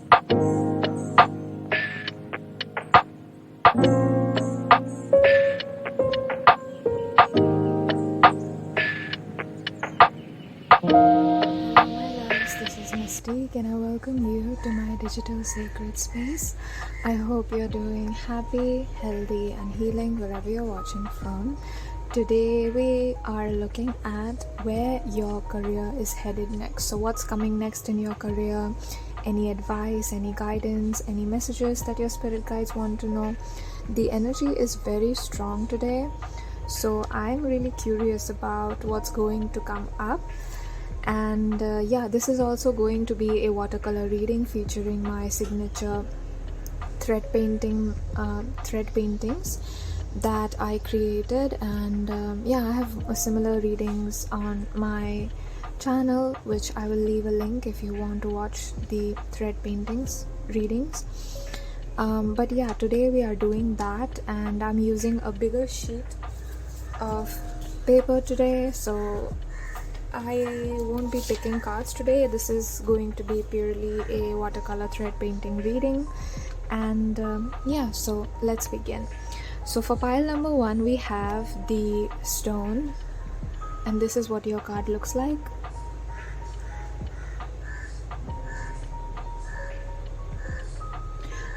This is Mystique and I welcome you to my digital sacred space. I hope you're doing happy, healthy and healing wherever you're watching from. Today we are looking at where your career is headed next. So what's coming next in your career? Any advice, any guidance, any messages that your spirit guides want to know? The energy is very strong today. So I'm really curious about what's going to come up. And this is also going to be a watercolor reading featuring my signature thread paintings that I created, and I have similar readings on my channel, which I will leave a link if you want to watch the thread paintings readings. But today we are doing that, and I'm using a bigger sheet of paper today, so I won't be picking cards today. This is going to be purely a watercolor thread painting reading, and so let's begin. So for pile number 1 we have the stone, and this is what your card looks like.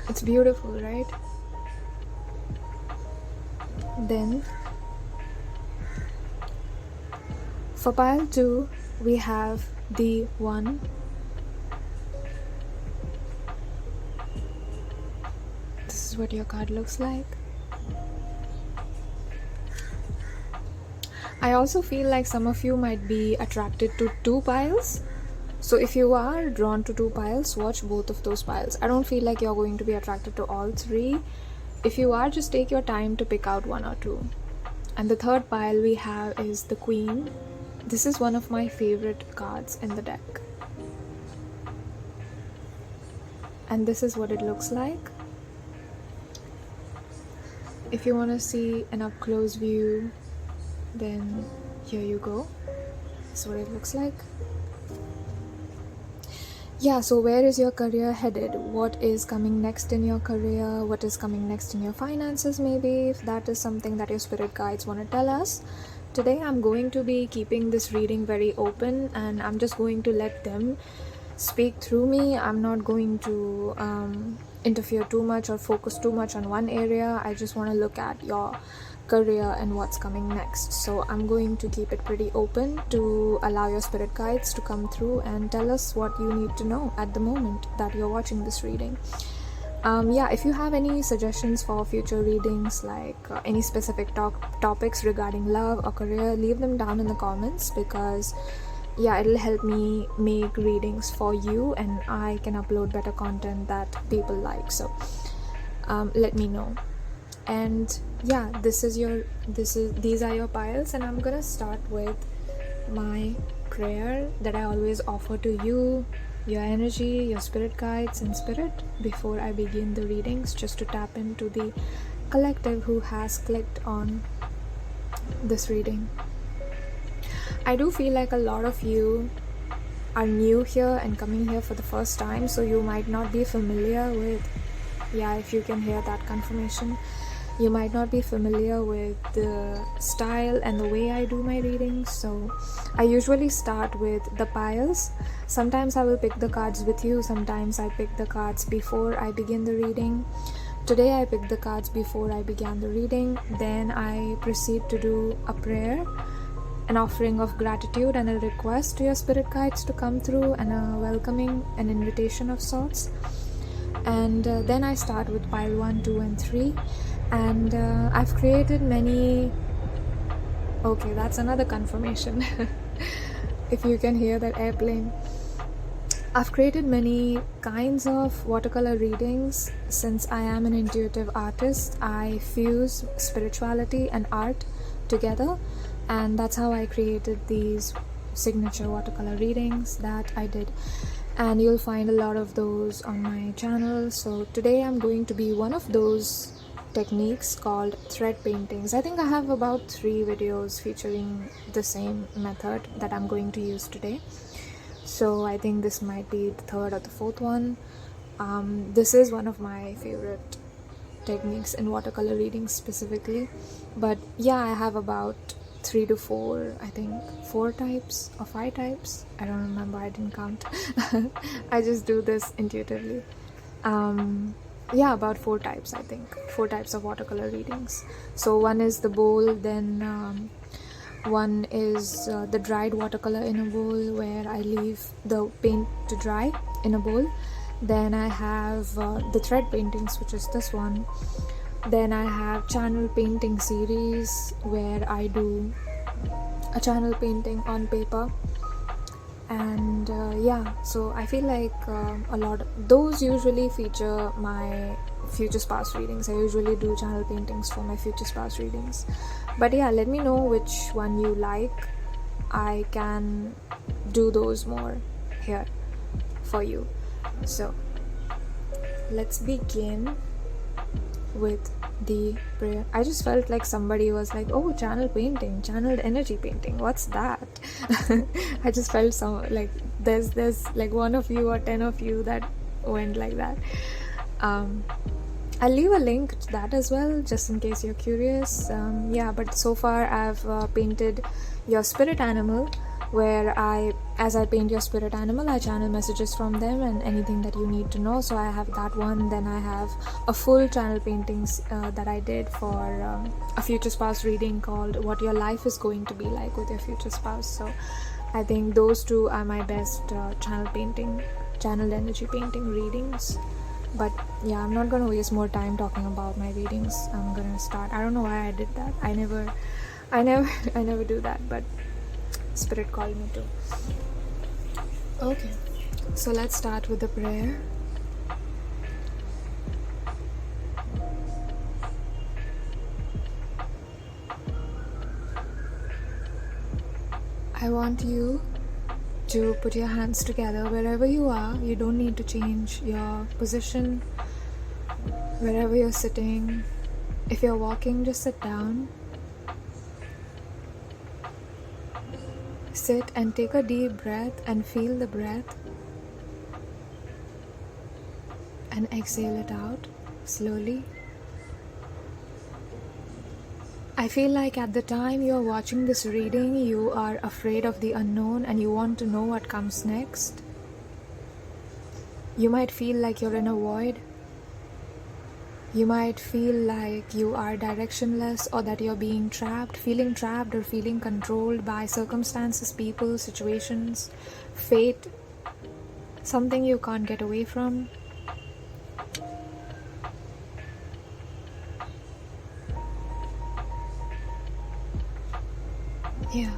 It's beautiful, right? Then for pile 2 we have the 1. This is what your card looks like. I also feel like some of you might be attracted to 2 piles. So if you are drawn to 2 piles, watch both of those piles. I don't feel like you're going to be attracted to all 3. If you are, just take your time to pick out 1 or 2. And the third pile we have is the Queen. This is one of my favorite cards in the deck. And this is what it looks like. If you want to see an up-close view, then here you go. That's what it looks like. So where is your career headed? What is coming next in your career? What is coming next in your finances, maybe, if that is something that your spirit guides want to tell us. Today I'm going to be keeping this reading very open, and I'm just going to let them speak through me. I'm not going to interfere too much or focus too much on one area. I just want to look at your career and what's coming next. So I'm going to keep it pretty open to allow your spirit guides to come through and tell us what you need to know at the moment that you're watching this reading. If you have any suggestions for future readings, like any specific topics regarding love or career, leave them down in the comments, because it'll help me make readings for you and I can upload better content that people like. So let me know. And these are your piles, and I'm gonna start with my prayer that I always offer to you, your energy, your spirit guides and spirit, before I begin the readings, just to tap into the collective who has clicked on this reading. I do feel like a lot of you are new here and coming here for the first time, so you might not be familiar with, if you can hear that confirmation, you might not be familiar with the style and the way I do my readings. So I usually start with the piles. Sometimes I will pick the cards with you, sometimes I pick the cards before I begin the reading. Today I picked the cards before I began the reading. Then I proceed to do a prayer, an offering of gratitude and a request to your spirit guides to come through, and a welcoming, an invitation of sorts. And then I start with pile 1, 2 and 3. And I've created many... Okay, that's another confirmation. If you can hear that airplane. I've created many kinds of watercolor readings. Since I am an intuitive artist, I fuse spirituality and art together, and that's how I created these signature watercolor readings that I did. And you'll find a lot of those on my channel. So today I'm going to be one of those techniques called thread paintings. I think I have about 3 videos featuring the same method that I'm going to use today. So I think this might be the 3rd or the 4th one. This is one of my favorite techniques in watercolor reading specifically, but yeah, I have about 3 to 4, I think 4 types or 5 types, I don't remember, I didn't count. I just do this intuitively. Yeah, about 4 types, I think 4 types of watercolor readings. So one is the bowl, then one is the dried watercolor in a bowl, where I leave the paint to dry in a bowl. Then I have the thread paintings, which is this one. Then I have channel painting series, where I do a channel painting on paper. And yeah, so I feel like a lot of those usually feature my future spouse readings. I usually do channel paintings for my future spouse readings. But yeah, let me know which one you like. I can do those more here for you. So let's begin with the prayer. I just felt like somebody was like, oh, channel painting, channeled energy painting, what's that? I just felt some like there's like 1 of you or 10 of you that went like that. I'll leave a link to that as well, just in case you're curious. Yeah, but so far I've painted your spirit animal, where as I paint your spirit animal, I channel messages from them and anything that you need to know. So I have that one. Then I have a full channel paintings that I did for a future spouse reading called What Your Life Is Going to Be Like with Your Future Spouse. So I think those 2 are my best channeled energy painting readings. But yeah, I'm not going to waste more time talking about my readings. I'm going to start. I don't know why I did that. I never do that, but Spirit called me to. Okay, so let's start with the prayer. I want you to put your hands together wherever you are. You don't need to change your position. Wherever you're sitting, if you're walking, just sit down. Sit and take a deep breath and feel the breath, and exhale it out slowly. I feel like at the time you're watching this reading, you are afraid of the unknown and you want to know what comes next. You might feel like you're in a void. You might feel like you are directionless, or that you're being trapped, feeling trapped or feeling controlled by circumstances, people, situations, fate, something you can't get away from. Yeah.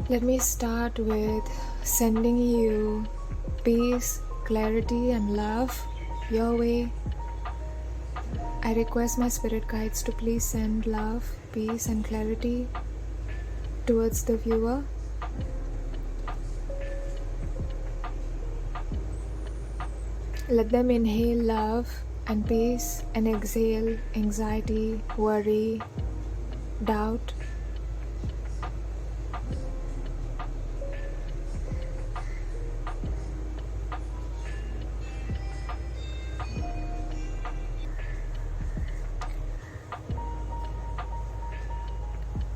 Let me start with sending you peace, clarity, and love your way. I request my spirit guides to please send love, peace, and clarity towards the viewer. Let them inhale love and peace and exhale anxiety, worry, doubt.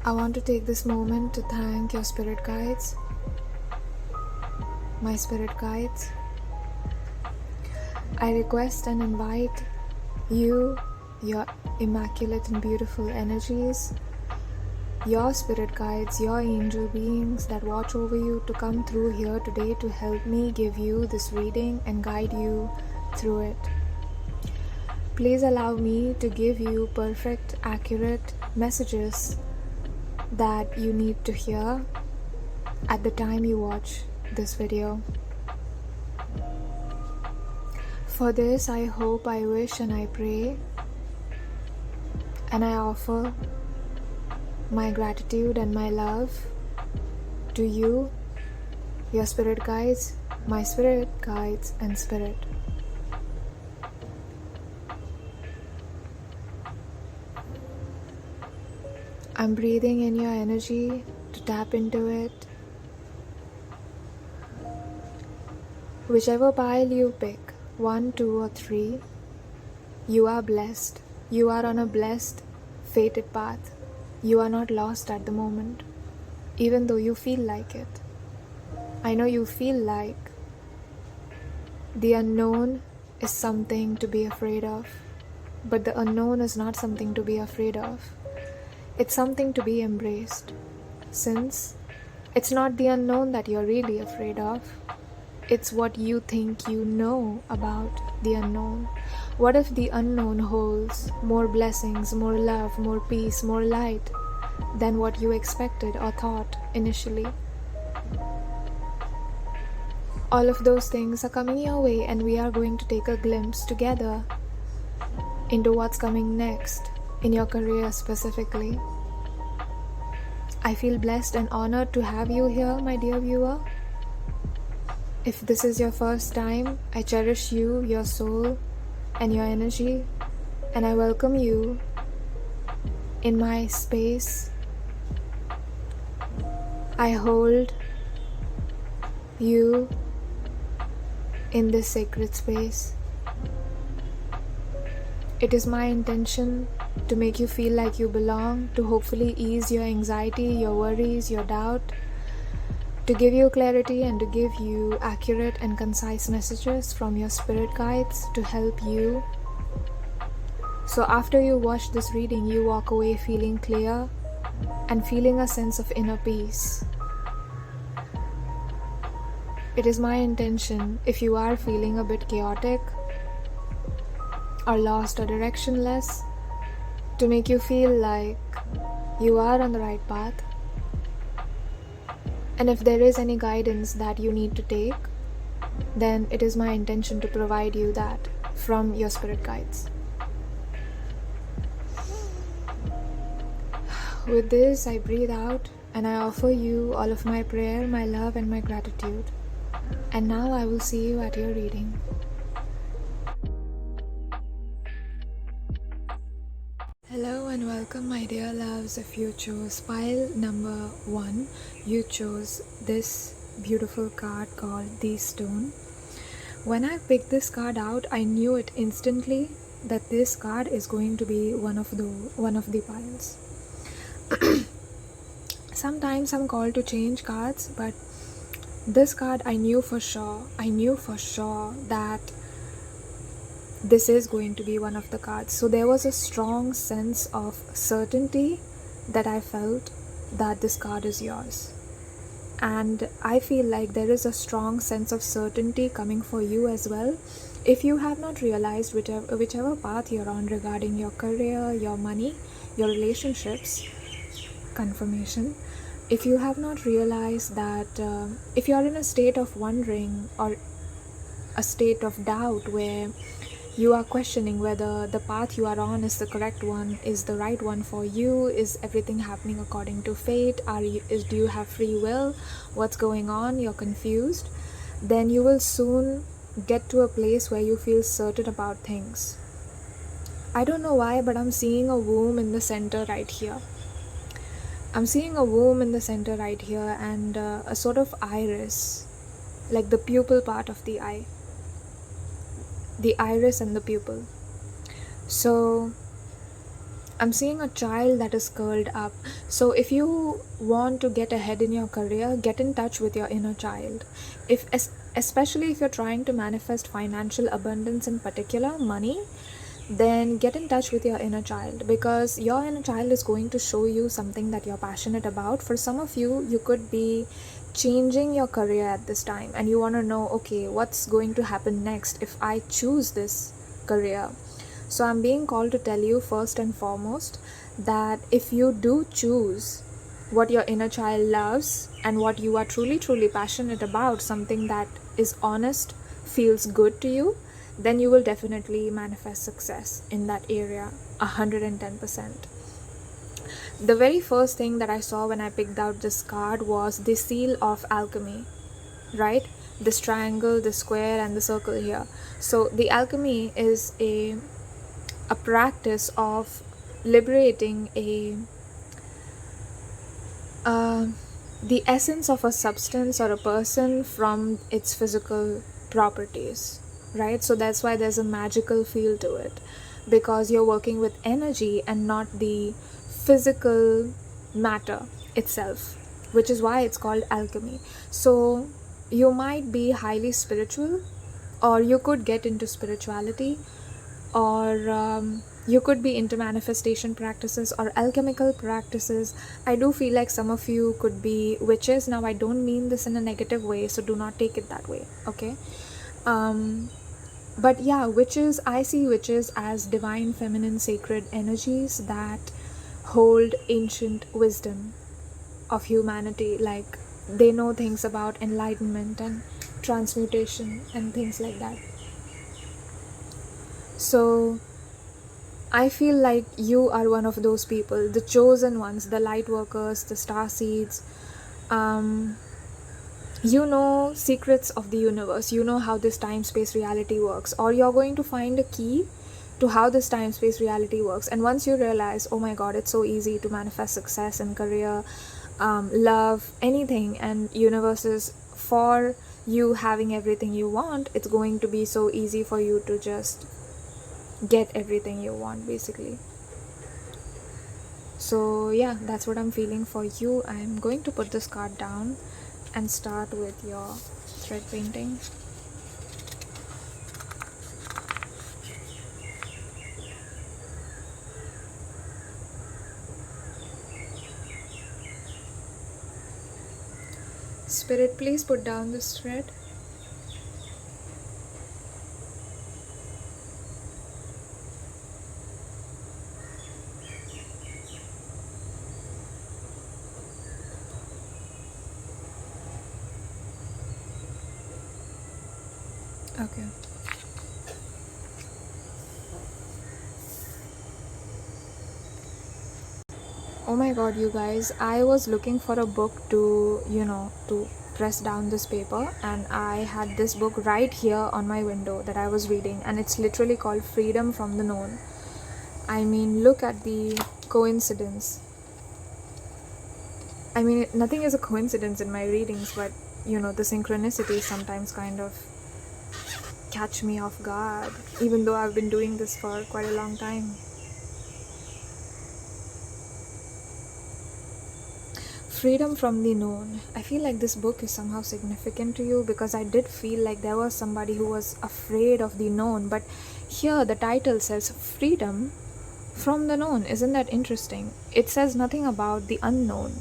I want to take this moment to thank your spirit guides, my spirit guides. I request and invite you, your immaculate and beautiful energies, your spirit guides, your angel beings that watch over you, to come through here today to help me give you this reading and guide you through it. Please allow me to give you perfect, accurate messages that you need to hear at the time you watch this video. For this, I hope, I wish, and I pray, and I offer my gratitude and my love to you, your spirit guides, my spirit guides, and spirit. I'm breathing in your energy to tap into it. Whichever pile you pick, 1, 2 or 3, you are blessed. You are on a blessed, fated path. You are not lost at the moment, even though you feel like it. I know you feel like the unknown is something to be afraid of, but the unknown is not something to be afraid of. It's something to be embraced, since it's not the unknown that you're really afraid of. It's what you think you know about the unknown. What if the unknown holds more blessings, more love, more peace, more light than what you expected or thought initially? All of those things are coming your way, and we are going to take a glimpse together into what's coming next in your career specifically. I feel blessed and honored to have you here, my dear viewer. If this is your first time, I cherish you, your soul, and your energy, and I welcome you in my space. I hold you in this sacred space. It is my intention to make you feel like you belong, to hopefully ease your anxiety, your worries, your doubt, to give you clarity and to give you accurate and concise messages from your spirit guides to help you. So after you watch this reading, you walk away feeling clear and feeling a sense of inner peace. It is my intention, if you are feeling a bit chaotic or lost or directionless, to make you feel like you are on the right path. And if there is any guidance that you need to take, then it is my intention to provide you that from your spirit guides. With this, I breathe out and I offer you all of my prayer, my love, and my gratitude. And now I will see you at your reading. Hello and welcome, my dear loves. If you chose pile number 1, you chose this beautiful card called the Stone. When I picked this card out, I knew it instantly that this card is going to be one of the piles. Sometimes I'm called to change cards, but this card I knew for sure that this is going to be one of the cards. So there was a strong sense of certainty that I felt that this card is yours. And I feel like there is a strong sense of certainty coming for you as well. If you have not realized whichever path you're on regarding your career, your money, your relationships, confirmation, if you have not realized that, if you're in a state of wondering or a state of doubt where you are questioning whether the path you are on is the correct one, is the right one for you, is everything happening according to fate, do you have free will, what's going on, you're confused, then you will soon get to a place where you feel certain about things. I don't know why, but I'm seeing a womb in the center right here. I'm seeing a womb in the center right here, and a sort of iris, like the pupil part of the eye. The iris and the pupil. So I'm seeing a child that is curled up. So if you want to get ahead in your career, get in touch with your inner child. Especially if you're trying to manifest financial abundance, in particular money, then get in touch with your inner child, because your inner child is going to show you something that you're passionate about. For some of you, you could be changing your career at this time and you want to know, okay, what's going to happen next if I choose this career. So I'm being called to tell you first and foremost that if you do choose what your inner child loves and what you are truly passionate about, something that is honest, feels good to you, then you will definitely manifest success in that area 110%. The very first thing that I saw when I picked out this card was the seal of alchemy, right? This triangle, the square, and the circle here. So the alchemy is a practice of liberating a the essence of a substance or a person from its physical properties, right? So that's why there's a magical feel to it, because you're working with energy and not the physical matter itself, which is why it's called alchemy. So you might be highly spiritual, or you could get into spirituality, or you could be into manifestation practices or alchemical practices. I do feel like some of you could be witches. Now I don't mean this in a negative way, so do not take it that way, okay? But yeah, witches, I see witches as divine feminine sacred energies that hold ancient wisdom of humanity. Like, they know things about enlightenment and transmutation and things like that. So I feel like you are one of those people, the chosen ones, the light workers, the star seeds. You know secrets of the universe, you know how this time-space reality works, or you're going to find a key to how this time-space reality works. And once you realize, oh my god, it's so easy to manifest success in career, love, anything, and universe is for you having everything you want, it's going to be so easy for you to just get everything you want, basically. So yeah, that's what I'm feeling for you. I'm going to put this card down and start with your thread painting. Spirit, please put down this thread. Okay. Oh my god, you guys, I was looking for a book to, to press down this paper, and I had this book right here on my window that I was reading, and it's literally called Freedom from the Known. I mean, look at the coincidence. I mean, nothing is a coincidence in my readings, but the synchronicities sometimes kind of catch me off guard, even though I've been doing this for quite a long time. Freedom from the Known. I feel like this book is somehow significant to you, because I did feel like there was somebody who was afraid of the known, but here the title says Freedom from the Known. Isn't that interesting? It says nothing about the unknown.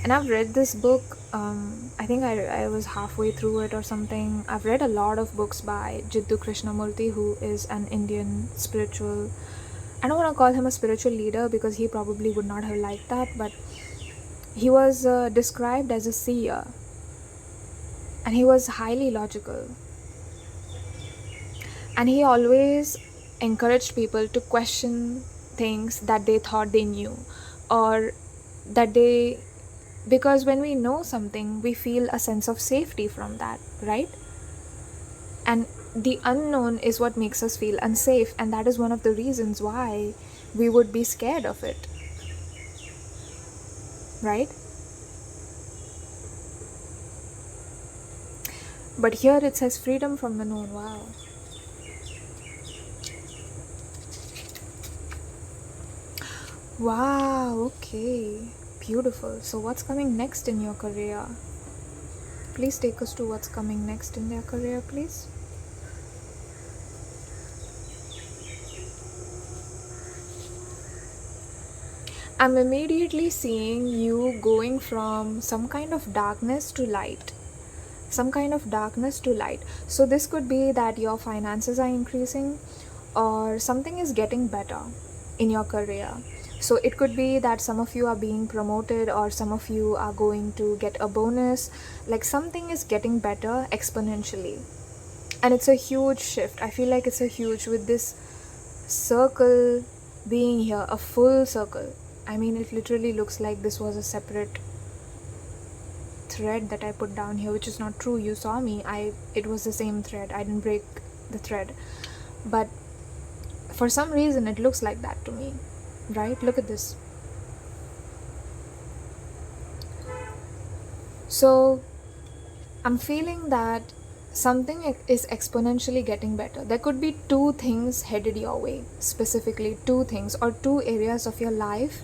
And I've read this book, I think I was halfway through it or something. I've read a lot of books by Jiddu Krishnamurti, who is an Indian spiritual, I don't want to call him a spiritual leader because he probably would not have liked that, but he was described as a seer, and he was highly logical, and he always encouraged people to question things that they thought they knew, or that they, because when we know something, we feel a sense of safety from that, right? And the unknown is what makes us feel unsafe, and that is one of the reasons why we would be scared of it, right? But here it says freedom from the known. Wow. Wow, okay. Beautiful. So what's coming next in your career? Please take us to what's coming next in their career, please. I'm immediately seeing you going from some kind of darkness to light. Some kind of darkness to light. So this could be that your finances are increasing, or something is getting better in your career. So it could be that some of you are being promoted, or some of you are going to get a bonus. Like something is getting better exponentially. And it's a huge shift. I feel like it's a huge, with this circle being here, a full circle. I mean, it literally looks like this was a separate thread that I put down here, which is not true. You saw me. It was the same thread. I didn't break the thread. But for some reason, it looks like that to me. Right? Look at this. So I'm feeling that something is exponentially getting better. There could be two things headed your way, specifically two things or two areas of your life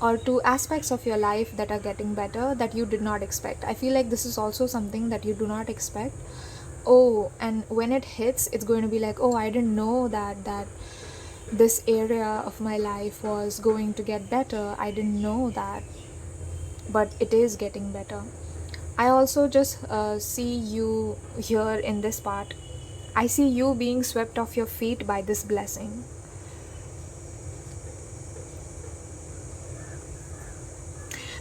or two aspects of your life that are getting better that you did not expect. I feel like this is also something that you do not expect. Oh, and when it hits, it's going to be like, oh, I didn't know that this area of my life was going to get better. I didn't know that, but it is getting better. I also just see you here in this part. I see you being swept off your feet by this blessing.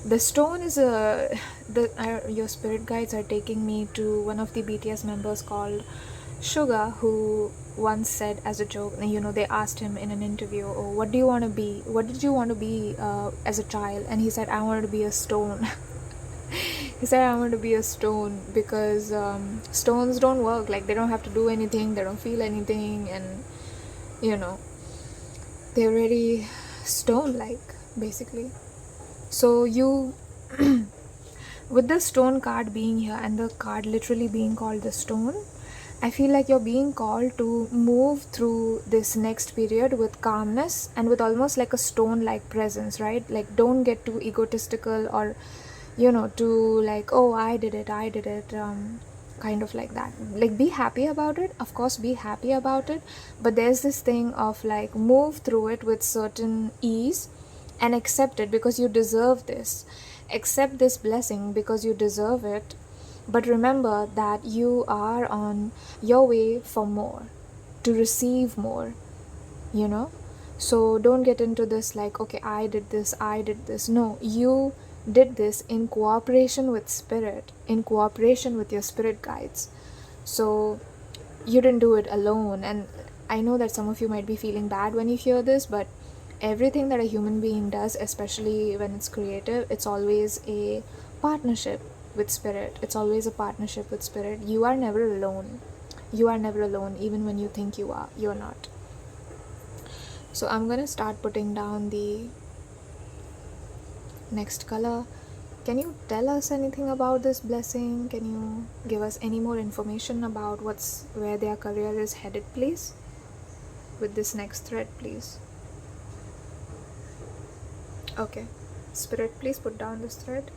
The stone is your spirit guides are taking me to one of the BTS members called Suga, who once said as a joke, they asked him in an interview, oh, what do you want to be? What did you want to be as a child? And he said, I wanted to be a stone. He said, I want to be a stone because stones don't work. Like, they don't have to do anything, they don't feel anything, and they're very stone-like, basically. So you, with the stone card being here and the card literally being called the stone, I feel like you're being called to move through this next period with calmness and with almost like a stone-like presence, right? Like, don't get too egotistical or to like, oh, I did it, kind of like that. Like, be happy about it, of course, be happy about it, but there's this thing of like, move through it with certain ease and accept it because you deserve this. Accept this blessing because you deserve it, but remember that you are on your way for more, to receive more, so don't get into this like, okay, I did this. No, you did this in cooperation with spirit, in cooperation with your spirit guides. So you didn't do it alone. And I know that some of you might be feeling bad when you hear this, but everything that a human being does, especially when it's creative, it's always a partnership with spirit. It's always a partnership with spirit. You are never alone. You are never alone, even when you think you are. You're not. So I'm going to start putting down the next color. Can you tell us anything about this blessing? Can you give us any more information about where their career is headed, please? With this next thread, please. Okay. Spirit, please put down this thread.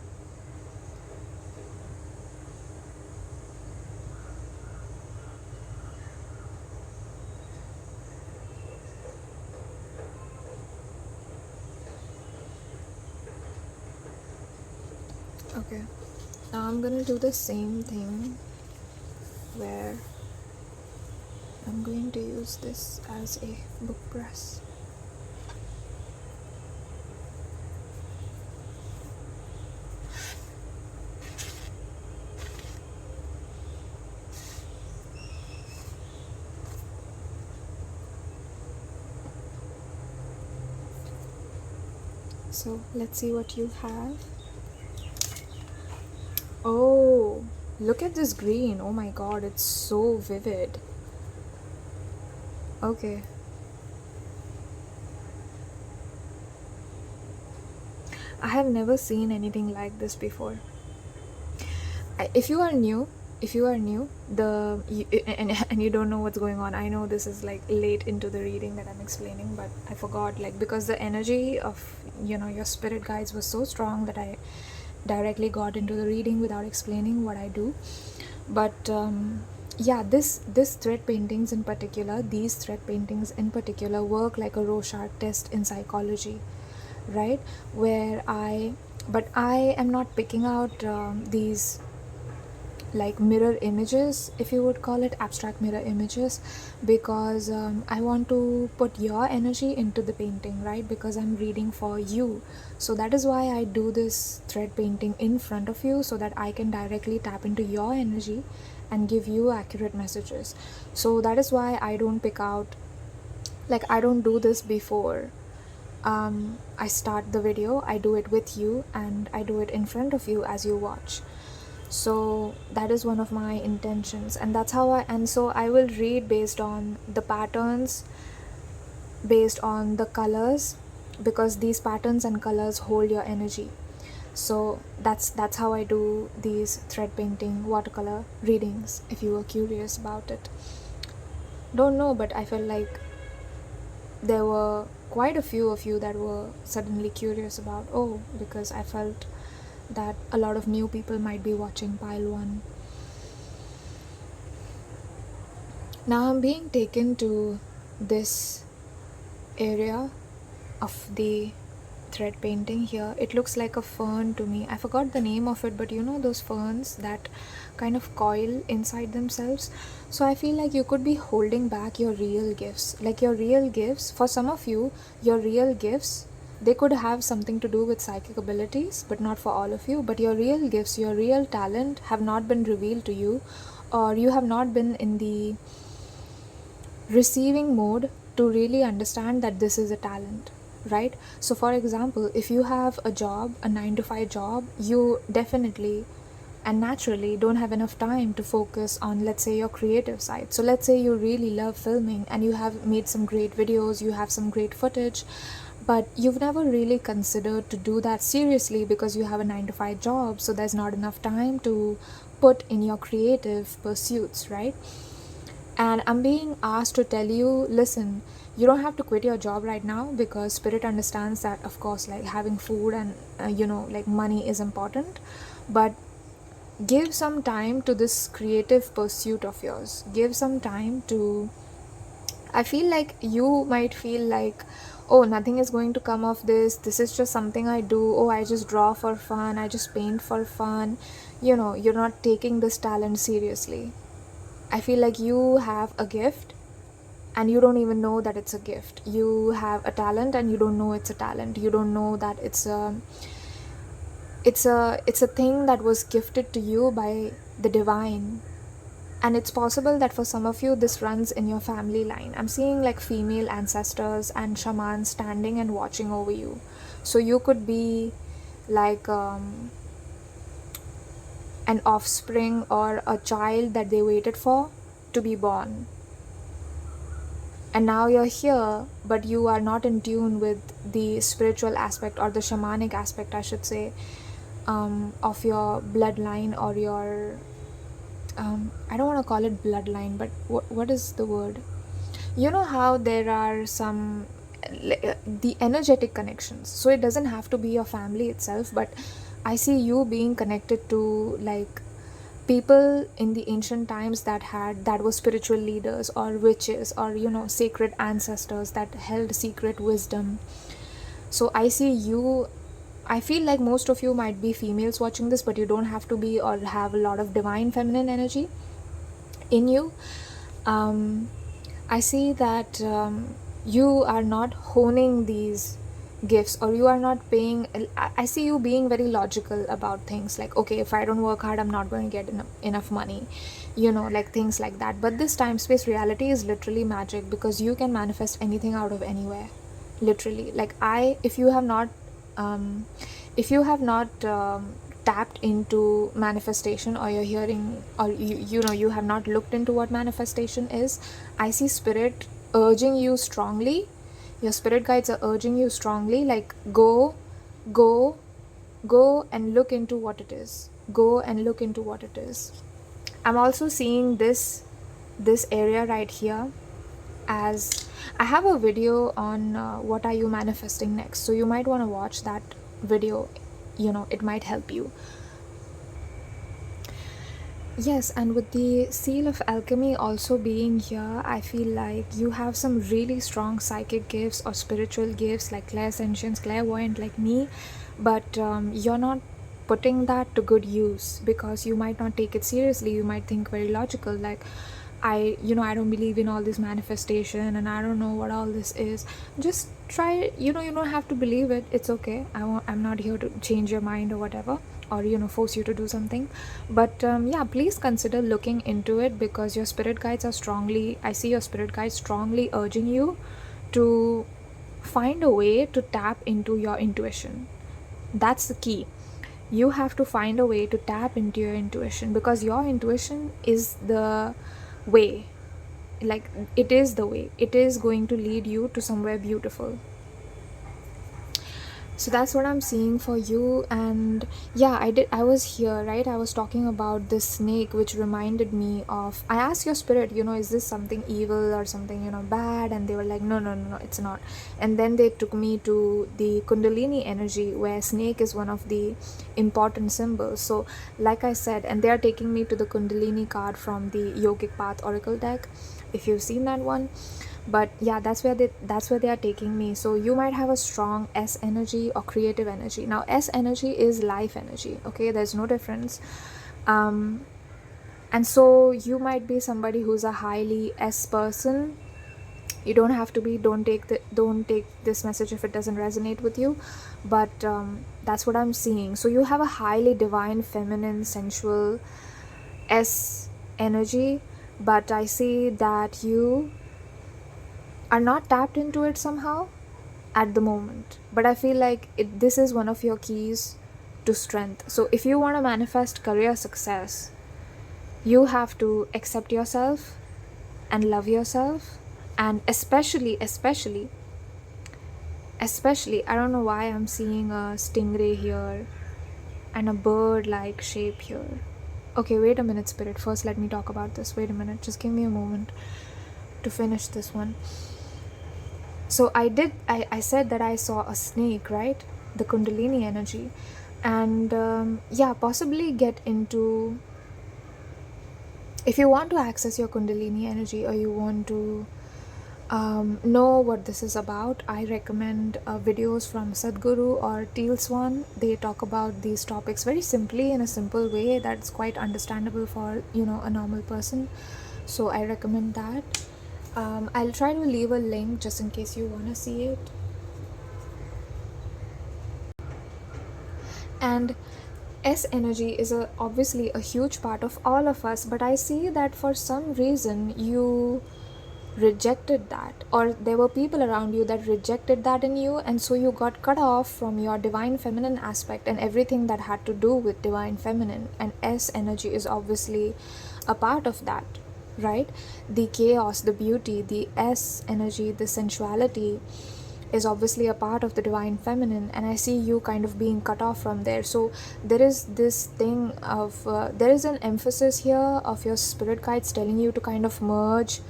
Okay, now I'm gonna do the same thing where I'm going to use this as a book press. So let's see what you have. Oh, look at this green. Oh my god, it's so vivid. Okay. I have never seen anything like this before. If you are new, and you don't know what's going on, I know this is like late into the reading that I'm explaining, but I forgot, like, because the energy of your spirit guides was so strong that I directly got into the reading without explaining what I do. But yeah, these thread paintings in particular work like a Rorschach test in psychology, right? But I am not picking out these like mirror images, if you would call it, abstract mirror images, because I want to put your energy into the painting, right? Because I'm reading for you. So that is why I do this thread painting in front of you, so that I can directly tap into your energy and give you accurate messages. So that is why I don't pick out, like, I don't do this before I start the video. I do it with you and I do it in front of you as you watch. So that is one of my intentions, and that's how so I will read based on the patterns, based on the colors, because these patterns and colors hold your energy. So that's how I do these thread painting watercolor readings, if you were curious about it. Don't know, but I felt like there were quite a few of you that were suddenly curious about, because I felt that a lot of new people might be watching pile 1. Now I'm being taken to this area of the thread painting here. It looks like a fern to me. I forgot the name of it, but you know those ferns that kind of coil inside themselves. So I feel like you could be holding back your real gifts. Like your real gifts, for some of you, your real gifts, they could have something to do with psychic abilities, but not for all of you. But your real gifts, your real talent have not been revealed to you, or you have not been in the receiving mode to really understand that this is a talent, right? So for example, if you have a job, a 9 to 5 job, you definitely and naturally don't have enough time to focus on, let's say, your creative side. So let's say you really love filming and you have made some great videos, you have some great footage, but you've never really considered to do that seriously because you have a 9 to 5 job, so there's not enough time to put in your creative pursuits, right? And I'm being asked to tell you, listen, you don't have to quit your job right now, because spirit understands that, of course, like having food and like money is important, but give some time to this creative pursuit of yours. Give some time to, I feel like you might feel like, oh, nothing is going to come of this, this is just something I do, oh, I just draw for fun, I just paint for fun, you're not taking this talent seriously. I feel like you have a gift and you don't even know that it's a gift. You have a talent and you don't know it's a talent. You don't know that it's a thing that was gifted to you by the divine. And it's possible that for some of you this runs in your family line. I'm seeing like female ancestors and shamans standing and watching over you. So you could be like an offspring or a child that they waited for to be born. And now you're here, but you are not in tune with the spiritual aspect, or the shamanic aspect, I should say, of your bloodline, or your, I don't want to call it bloodline, but what is the word? You know how there are some, the energetic connections. So it doesn't have to be your family itself, but I see you being connected to like people in the ancient times that were spiritual leaders or witches, or sacred ancestors that held secret wisdom. So I see you, I feel like most of you might be females watching this, but you don't have to be or have a lot of divine feminine energy in you. I see that you are not honing these gifts, or you are not paying. I see you being very logical about things, like, okay, if I don't work hard, I'm not going to get enough money, like things like that. But this time space reality is literally magic, because you can manifest anything out of anywhere, literally. Like if you have not tapped into manifestation, or you're hearing, or you have not looked into what manifestation is, I see spirit urging you strongly. Your spirit guides are urging you strongly, like go and look into what it is. Go and look into what it is. I'm also seeing this area right here, as I have a video on what are you manifesting next, so you might want to watch that video. It might help you. Yes, and with the seal of alchemy also being here, I feel like you have some really strong psychic gifts or spiritual gifts, like clairsentience, clairvoyant, like me, but you're not putting that to good use, because you might not take it seriously. You might think very logical, like, I don't believe in all this manifestation, and I don't know what all this is. Just try it. You don't have to believe it. It's okay. I'm not here to change your mind or whatever, or force you to do something. But yeah, please consider looking into it, because your spirit guides are strongly, I see your spirit guides strongly urging you to find a way to tap into your intuition. That's the key. You have to find a way to tap into your intuition, because your intuition is the way. Like, it is the way. It is going to lead you to somewhere beautiful. So that's what I'm seeing for you. And yeah, I was here, right? I was talking about this snake, which reminded me of, I asked your spirit, is this something evil or something, bad? And they were like, no, no, no, no, it's not. And then they took me to the Kundalini energy, where snake is one of the important symbols. So like I said, and they are taking me to the Kundalini card from the Yogic Path Oracle deck, if you've seen that one. But yeah, that's where they are taking me. So you might have a strong S energy or creative energy. Now S energy is life energy, okay? There's no difference. And so you might be somebody who's a highly S person. You don't have to be. Don't take this message if it doesn't resonate with you, but that's what I'm seeing. So you have a highly divine, feminine, sensual S energy, but I see that you are not tapped into it somehow at the moment. But I feel like this is one of your keys to strength. So if you want to manifest career success, you have to accept yourself and love yourself. And especially, I don't know why I'm seeing a stingray here and a bird-like shape here. Okay, wait a minute, Spirit. First, let me talk about this. Wait a minute. Just give me a moment to finish this one. So I said that I saw a snake, right? The Kundalini energy. And yeah, possibly get into, if you want to access your Kundalini energy, or you want to know what this is about, I recommend videos from Sadhguru or 𝒕𝒁. They talk about these topics very simply, in a simple way that's quite understandable for a normal person. So I recommend that. I'll try to leave a link just in case you want to see it. And S energy is obviously a huge part of all of us, but I see that for some reason you rejected that, or there were people around you that rejected that in you, and so you got cut off from your divine feminine aspect and everything that had to do with divine feminine. And S energy is obviously a part of that, right? The chaos, the beauty, the S energy, the sensuality is obviously a part of the divine feminine, and I see you kind of being cut off from there. So there is this thing of there is an emphasis here of your spirit guides telling you to kind of merge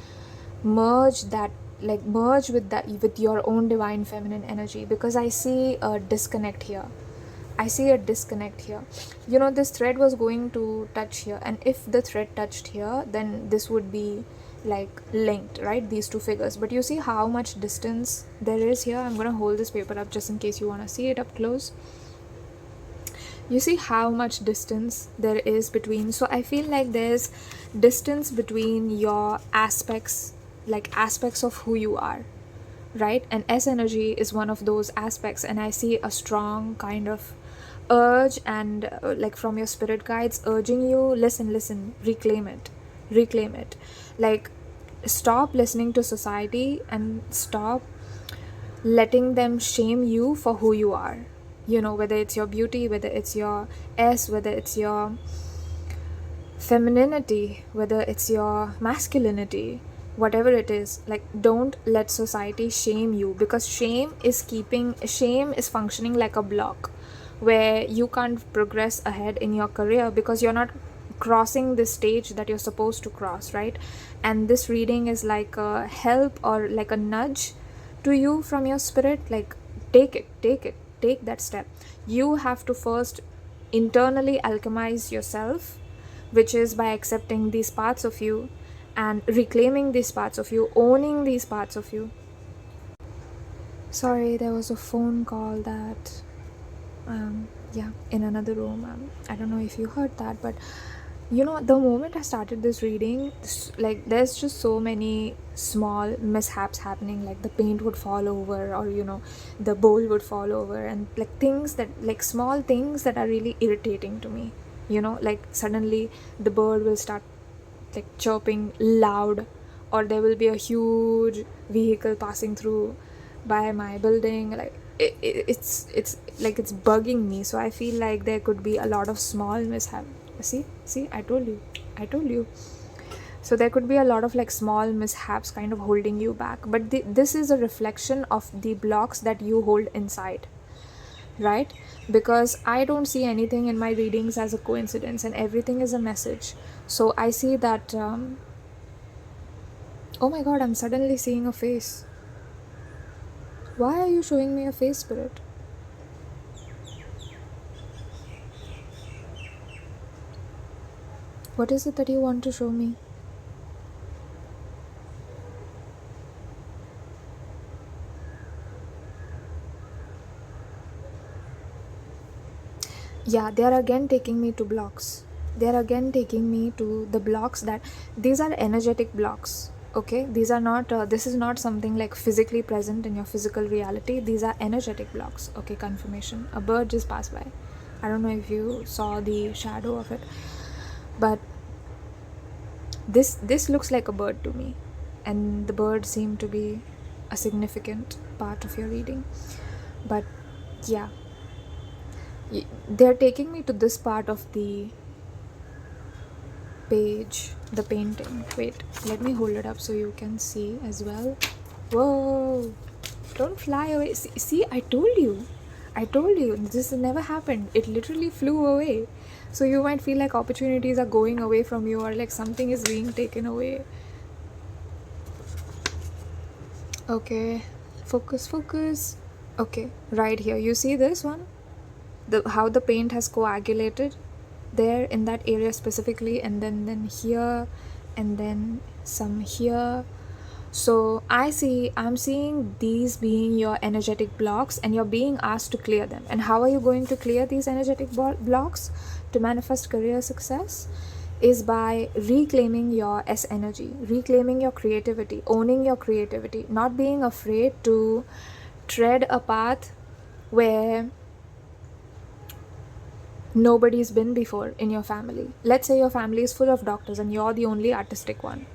that, like merge with your own divine feminine energy, because I see a disconnect here. This thread was going to touch here, and if the thread touched here, then this would be like linked, right? These two figures. But you see how much distance there is here. I'm gonna hold this paper up just in case you want to see it up close. You see how much distance there is between. So I feel like there's distance between your aspects, like aspects of who you are, right? And S energy is one of those aspects, and I see a strong kind of urge and like from your spirit guides urging you, listen, reclaim it. Like, stop listening to society and stop letting them shame you for who you are. Whether it's your beauty, whether it's your S, whether it's your femininity, whether it's your masculinity, whatever it is, like, don't let society shame you, because shame is functioning like a block where you can't progress ahead in your career because you're not crossing the stage that you're supposed to cross, right? And this reading is like a help or like a nudge to you from your spirit, like take that step. You have to first internally alchemize yourself, which is by accepting these parts of you and reclaiming these parts of you, owning these parts of you. Sorry, there was a phone call that in another room. I don't know if you heard that, but the moment I started this reading, like, there's just so many small mishaps happening, like the paint would fall over, or the bowl would fall over, and like things that, like small things that are really irritating to me. Like suddenly the bird will start like chirping loud, or there will be a huge vehicle passing through by my building. Like it's like it's bugging me. So I feel like there could be a lot of small mishaps. See, I told you. So there could be a lot of like small mishaps kind of holding you back, but this is a reflection of the blocks that you hold inside. right? Because I don't see anything in my readings as a coincidence, and everything is a message. So I see that oh my god, I'm suddenly seeing a face. Why are you showing me a face, Spirit? What is it that you want to show me? Yeah, they are again taking me to blocks. They are again taking me to the blocks that these are energetic blocks. Okay, these are not this is not something like physically present in your physical reality. These are energetic blocks. Okay, confirmation. A bird just passed by. I don't know if you saw the shadow of it, but this looks like a bird to me, and the bird seemed to be a significant part of your reading. But yeah, they're taking me to this part of the page, the painting. Wait, let me hold it up so you can see as well. Whoa, don't fly away. See, I told you this never happened. It literally flew away. So you might feel like opportunities are going away from you, or like something is being taken away. Okay, focus. Okay, right here, you see this one, how the paint has coagulated there in that area specifically, and then here, and then some here. So I'm seeing these being your energetic blocks, and you're being asked to clear them. And how are you going to clear these energetic blocks to manifest career success? Is by reclaiming your S energy, reclaiming your creativity, owning your creativity, not being afraid to tread a path where nobody's been before in your family. Let's say your family is full of doctors and you're the only artistic one,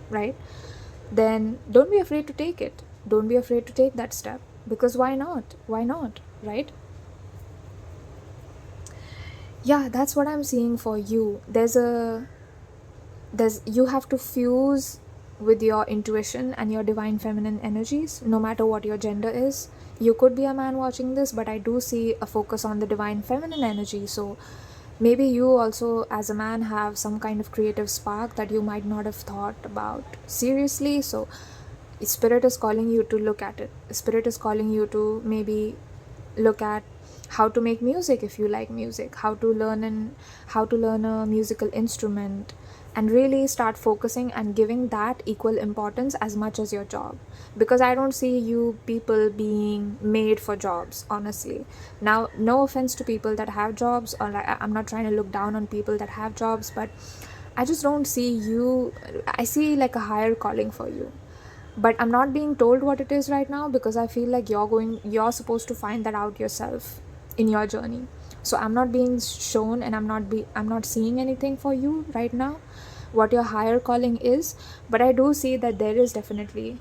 right? Then don't be afraid to take it. Don't be afraid to take that step, because why not, right? Yeah, that's what I'm seeing for you. You have to fuse with your intuition and your divine feminine energies, no matter what your gender is. You could be a man watching this, but I do see a focus on the divine feminine energy. So maybe you also as a man have some kind of creative spark that you might not have thought about seriously. So Spirit is calling you to look at it. Spirit is calling you to maybe look at how to make music if you like music, how to learn a musical instrument, and really start focusing and giving that equal importance as much as your job. Because I don't see you people being made for jobs, honestly. Now, no offense to people that have jobs, or I'm not trying to look down on people that have jobs, but I just don't see you. I see like a higher calling for you. But I'm not being told what it is right now, because I feel like you're supposed to find that out yourself in your journey. So I'm not being shown, and I'm not seeing anything for you right now, what your higher calling is. But I do see that there is definitely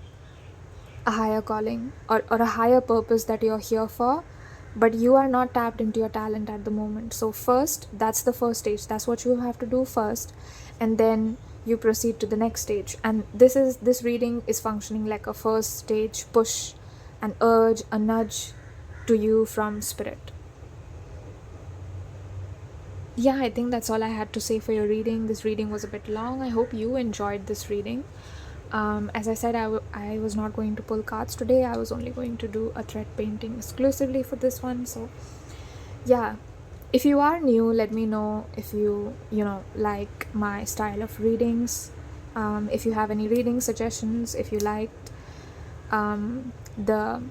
a higher calling, or a higher purpose that you're here for, but you are not tapped into your talent at the moment. So first, that's the first stage. That's what you have to do first, and then you proceed to the next stage. And this reading is functioning like a first stage push, an urge, a nudge to you from Spirit. Yeah, I think that's all I had to say for your reading. This reading was a bit long. I hope you enjoyed this reading. As I said, I was not going to pull cards today. I was only going to do a thread painting exclusively for this one. So yeah, if you are new, let me know if you like my style of readings. If you have any reading suggestions, if you liked the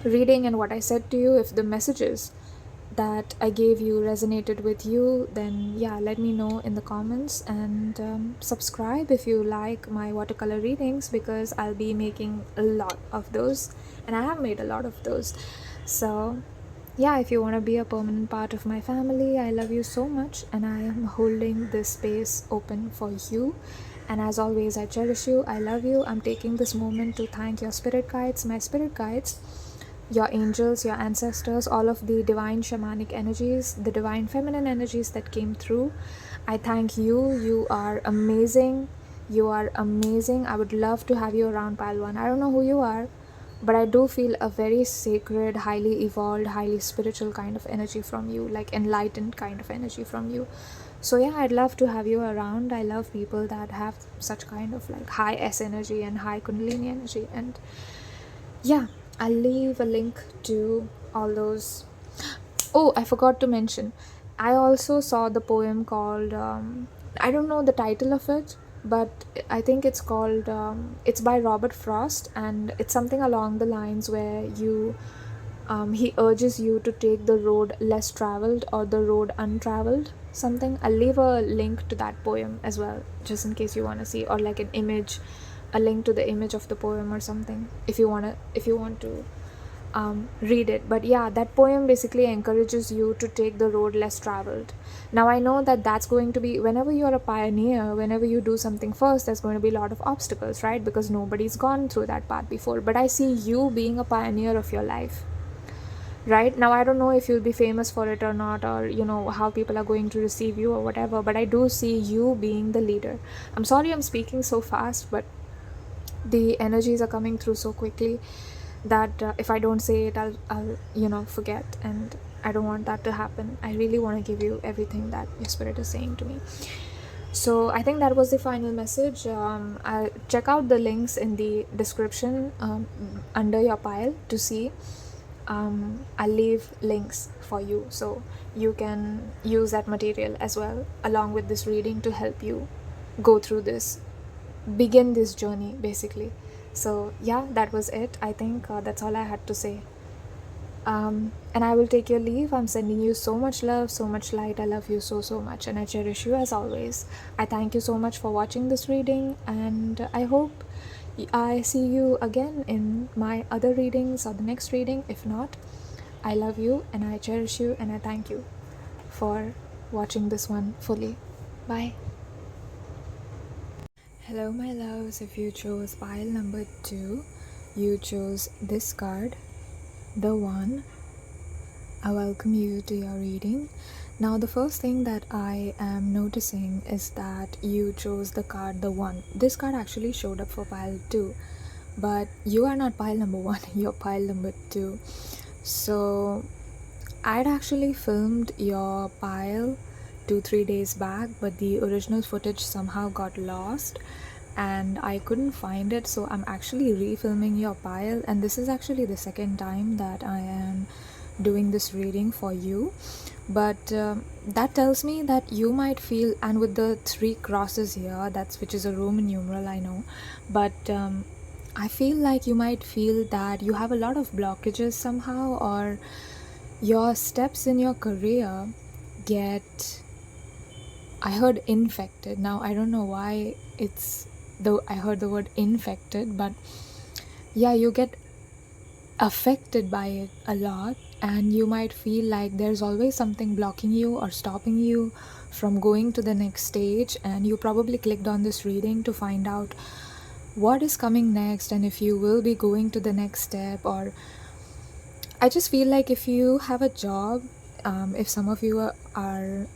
reading and what I said to you, if the messages that I gave you resonated with you, then yeah, let me know in the comments. And subscribe if you like my watercolor readings, because I'll be making a lot of those, and I have made a lot of those. So yeah, if you want to be a permanent part of my family, I love you so much, and I am holding this space open for you. And as always, I cherish you, I love you. I'm taking this moment to thank your spirit guides, my spirit guides, your angels, your ancestors, all of the divine shamanic energies, the divine feminine energies that came through. I thank you. You are amazing. I would love to have you around, Pile 1. I don't know who you are, but I do feel a very sacred, highly evolved, highly spiritual kind of energy from you, like enlightened kind of energy from you. So yeah, I'd love to have you around. I love people that have such kind of like high S energy and high Kundalini energy. And yeah, I'll leave a link to all those. Oh, I forgot to mention, I also saw the poem called, I don't know the title of it, but I think it's called, it's by Robert Frost, and it's something along the lines where he urges you to take the road less traveled or the road untraveled, something. I'll leave a link to that poem as well, just in case you want to see, or like an image, a link to the image of the poem or something, if you want to read it. But yeah, that poem basically encourages you to take the road less traveled. Now I know that that's going to be, whenever you're a pioneer, whenever you do something first, there's going to be a lot of obstacles, right? Because nobody's gone through that path before. But I see you being a pioneer of your life. Right now, I don't know if you'll be famous for it or not, or how people are going to receive you or whatever, but I do see you being the leader. I'm sorry I'm speaking so fast, but the energies are coming through so quickly that if I don't say it, I'll forget, and I don't want that to happen. I really want to give you everything that your spirit is saying to me. So I think that was the final message. I'll check out the links in the description under your pile to see. I'll leave links for you so you can use that material as well along with this reading to help you go through this, begin this journey basically. So yeah, that was it. I think that's all I had to say. And I will take your leave. I'm sending you so much love, so much light. I love you so much, and I cherish you as always. I thank you so much for watching this reading, and I hope I see you again in my other readings or the next reading. If not, I love you and I cherish you, and I thank you for watching this one fully. Bye. Hello my loves. If you chose pile number 2, you chose this card, the 1. I welcome you to your reading. Now the first thing that I am noticing is that you chose the card the 1. This card actually showed up for pile 2, but you are not pile number 1, you're pile number 2. So I'd actually filmed your pile 2-3 days back, but the original footage somehow got lost and I couldn't find it, so I'm actually refilming your pile, and this is actually the second time that I am doing this reading for you. But that tells me that you might feel, and with the 3 crosses here, which is a Roman numeral, I know, but I feel like you might feel that you have a lot of blockages somehow, or your steps in your career get, I heard infected. Now I don't know why I heard the word infected, but yeah, you get affected by it a lot, and you might feel like there's always something blocking you or stopping you from going to the next stage. And you probably clicked on this reading to find out what is coming next and if you will be going to the next step. Or I just feel like if you have a job, if some of you are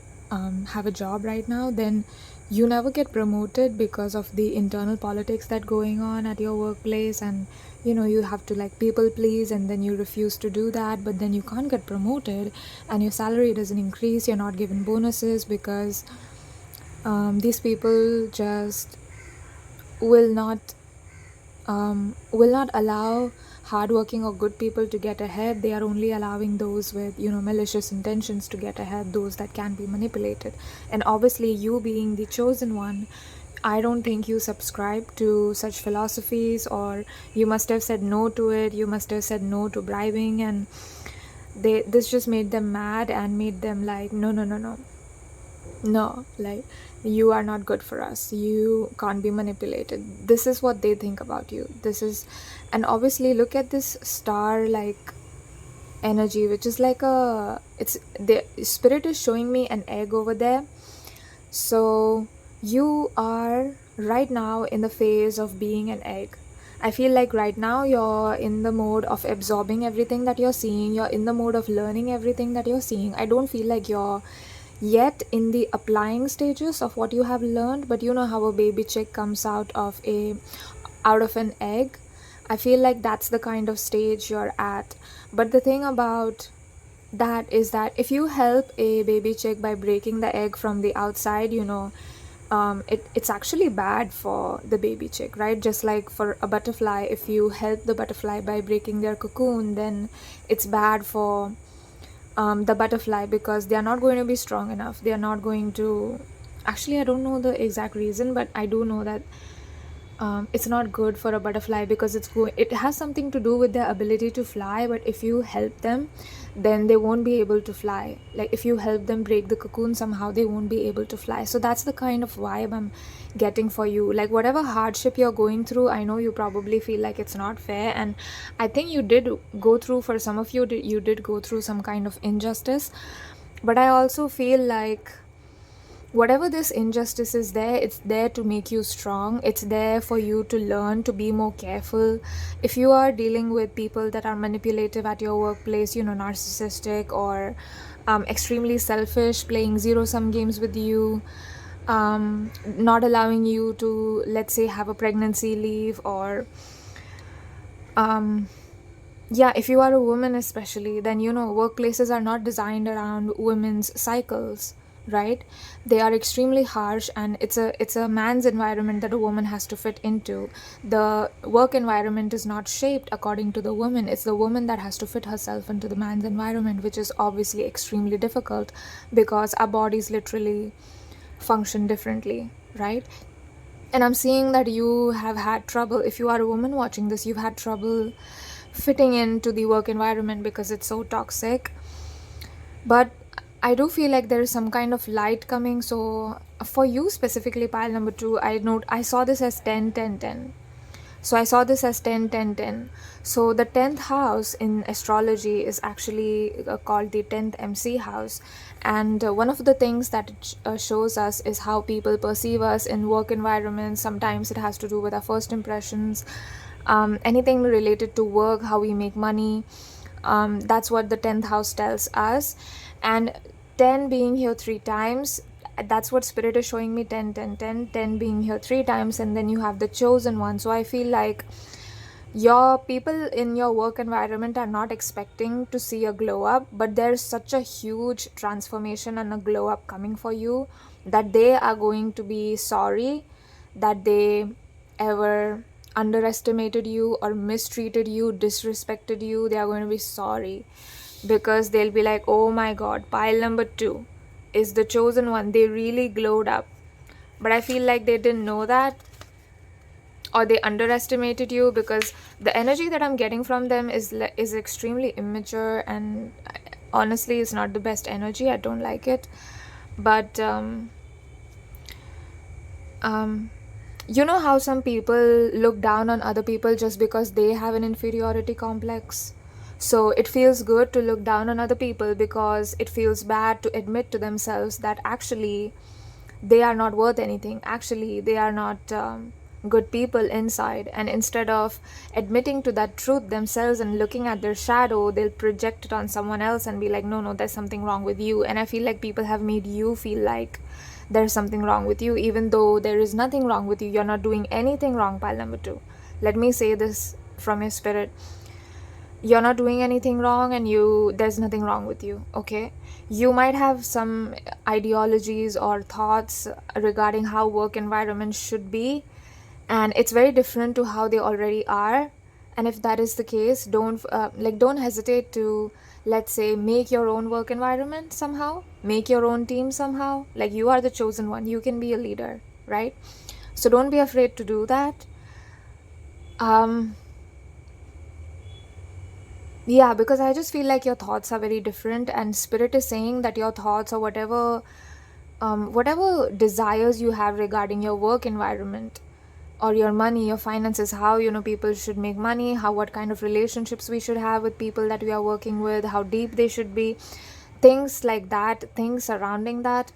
have a job right now, then you never get promoted because of the internal politics that going on at your workplace, and you have to like people please, and then you refuse to do that, but then you can't get promoted and your salary doesn't increase, you're not given bonuses because these people just will not allow hardworking or good people to get ahead. They are only allowing those with malicious intentions to get ahead, those that can be manipulated. And obviously you being the chosen one, I don't think you subscribe to such philosophies, or you must have said no to it. You must have said no to bribing, and this just made them mad and made them like no, like, you are not good for us, you can't be manipulated. This is what they think about you. And obviously look at this star like energy, which is like the spirit is showing me an egg over there. So you are right now in the phase of being an egg. I feel like right now you're in the mode of absorbing everything that you're seeing. You're in the mode of learning everything that you're seeing. I don't feel like you're yet in the applying stages of what you have learned, but you know how a baby chick comes out of an egg. I feel like that's the kind of stage you're at. But the thing about that is that if you help a baby chick by breaking the egg from the outside, it's actually bad for the baby chick, right? Just like for a butterfly, if you help the butterfly by breaking their cocoon, then it's bad for the butterfly, because they are not going to be strong enough. They are not going to, actually I don't know the exact reason, but I do know that it's not good for a butterfly, because it has something to do with their ability to fly. But if you help them, then they won't be able to fly. Like if you help them break the cocoon, somehow they won't be able to fly. So that's the kind of vibe I'm getting for you. Like whatever hardship you're going through, I know you probably feel like it's not fair, and I think you did go through, for some of you, you did go through some kind of injustice. But I also feel like whatever this injustice is there, it's there to make you strong. It's there for you to learn to be more careful. If you are dealing with people that are manipulative at your workplace, narcissistic or extremely selfish, playing zero-sum games with you, not allowing you to, let's say, have a pregnancy leave, or if you are a woman especially, then workplaces are not designed around women's cycles, right? They are extremely harsh, and it's a man's environment that a woman has to fit into. The work environment is not shaped according to the woman. It's the woman that has to fit herself into the man's environment, which is obviously extremely difficult, because our bodies literally function differently, right? And I'm seeing that you have had trouble. If you are a woman watching this, you've had trouble fitting into the work environment because it's so toxic. But I do feel like there is some kind of light coming. So for you specifically, pile number 2, I saw this as 10 10 10. So I saw this as 10 10 10. So the 10th house in astrology is actually called the 10th MC house. And one of the things that it shows us is how people perceive us in work environments. Sometimes it has to do with our first impressions, anything related to work, how we make money. That's what the 10th house tells us. And 10 being here 3 times, that's what spirit is showing me. 10 10 10 10 being here 3 times, and then you have the chosen one. So I feel like your people in your work environment are not expecting to see a glow up, but there's such a huge transformation and a glow up coming for you that they are going to be sorry that they ever underestimated you or mistreated you, disrespected you. They are going to be sorry, because they'll be like, oh my god, pile number 2 is the chosen one. They really glowed up. But I feel like they didn't know that, or they underestimated you, because the energy that I'm getting from them is extremely immature, and honestly it's not the best energy. I don't like it. But you know how some people look down on other people just because they have an inferiority complex? So it feels good to look down on other people, because it feels bad to admit to themselves that actually they are not worth anything. Actually they are not good people inside. And instead of admitting to that truth themselves and looking at their shadow, they'll project it on someone else and be like, no, there's something wrong with you. And I feel like people have made you feel like there's something wrong with you, even though there is nothing wrong with you. You're not doing anything wrong, pile number 2. Let me say this from your spirit. You're not doing anything wrong, and there's nothing wrong with you, okay? You might have some ideologies or thoughts regarding how work environments should be, and it's very different to how they already are. And if that is the case, don't hesitate to, let's say, make your own work environment somehow, make your own team somehow. Like, you are the chosen one, you can be a leader, right? So don't be afraid to do that. Yeah, because I just feel like your thoughts are very different, and spirit is saying that your thoughts, or whatever desires you have regarding your work environment, or your money, your finances, how people should make money, what kind of relationships we should have with people that we are working with, how deep they should be, things like that, things surrounding that.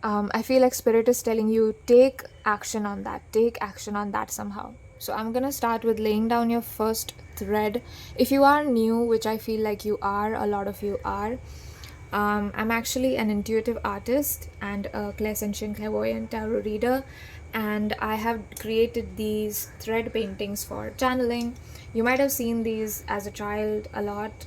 I feel like spirit is telling you, take action on that somehow. So I'm gonna start with laying down your first thread. If you are new, which I feel like you are, a lot of you are, I'm actually an intuitive artist and a clairvoyant tarot reader, and I have created these thread paintings for channeling. You might have seen these as a child a lot,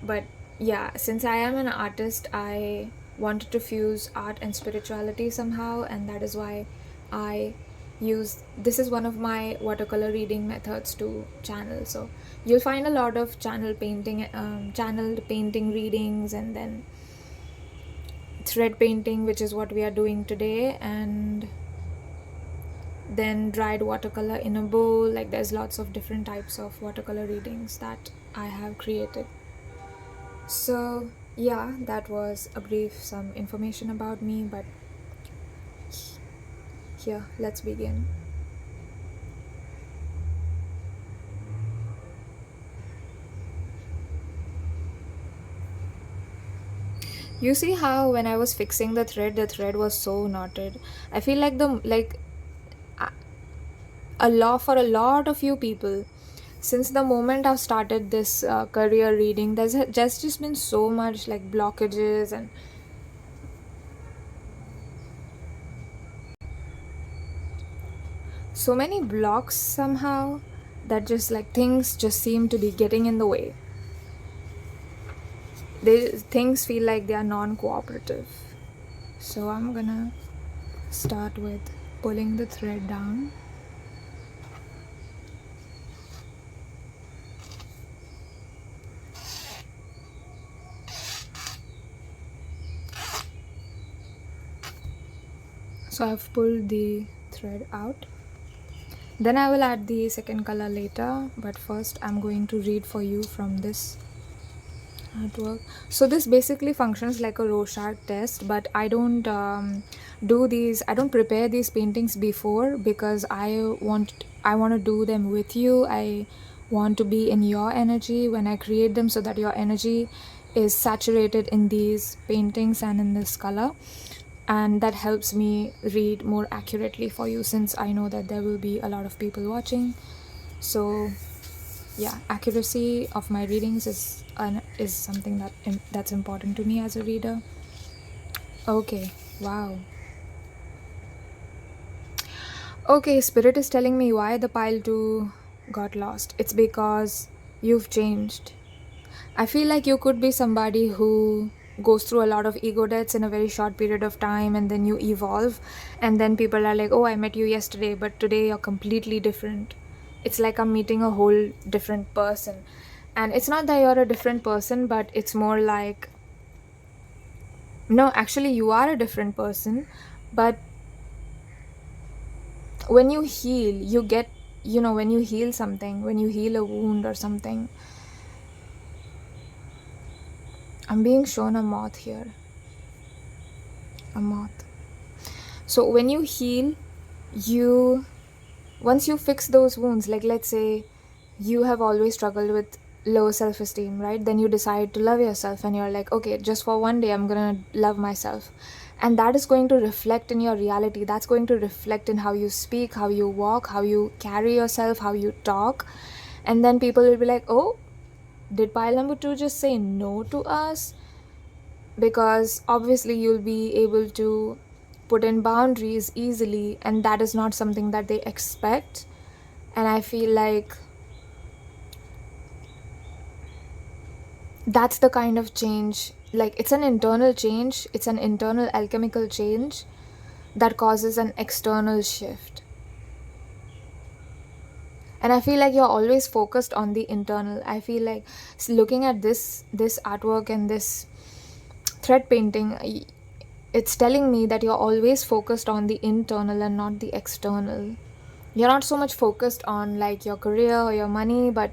but yeah, since I am an artist, I wanted to fuse art and spirituality somehow, and that is why I use this is one of my watercolor reading methods to channel. So you'll find a lot of channeled painting readings, and then thread painting, which is what we are doing today, and then dried watercolor in a bowl. Like, there's lots of different types of watercolor readings that I have created. So yeah, that was a brief some information about me, but here, let's begin. You see how when I was fixing the thread was so knotted. I feel like for a lot of you people, since the moment I've started this career reading, there's just been so much like blockages and so many blocks somehow, that just like things just seem to be getting in the way. Things feel like they are non-cooperative. So I'm gonna start with pulling the thread down. So I've pulled the thread out. Then I will add the second color later, but first I'm going to read for you from this artwork. So this basically functions like a Rorschach test, but I don't I don't prepare these paintings before, because I want to do them with you. I want to be in your energy when I create them, so that your energy is saturated in these paintings and in this color, and that helps me read more accurately for you, since I know that there will be a lot of people watching. So yeah, accuracy of my readings is something that's important to me as a reader. Okay, wow. Okay, Spirit is telling me why the pile 2 got lost. It's because you've changed. I feel like you could be somebody who goes through a lot of ego deaths in a very short period of time, and then you evolve, and then people are like, oh, I met you yesterday, but today you're completely different. It's like I'm meeting a whole different person. And it's not that you're a different person, but it's more like, no, actually you are a different person, but when you heal, you get, when you heal something, when you heal a wound or something. I'm being shown a moth here. A moth. So when you heal, once you fix those wounds, like let's say you have always struggled with low self-esteem, right? Then you decide to love yourself, and you're like, okay, just for one day, I'm gonna love myself. And that is going to reflect in your reality. That's going to reflect in how you speak, how you walk, how you carry yourself, how you talk. And then people will be like, oh, did pile number 2 just say no to us? Because obviously you'll be able to put in boundaries easily, and that is not something that they expect. And I feel like that's the kind of change, like it's an internal change, it's an internal alchemical change that causes an external shift. And I feel like you're always focused on the internal. I feel like looking at this artwork and this thread painting, it's telling me that you're always focused on the internal and not the external. You're not so much focused on like your career or your money, but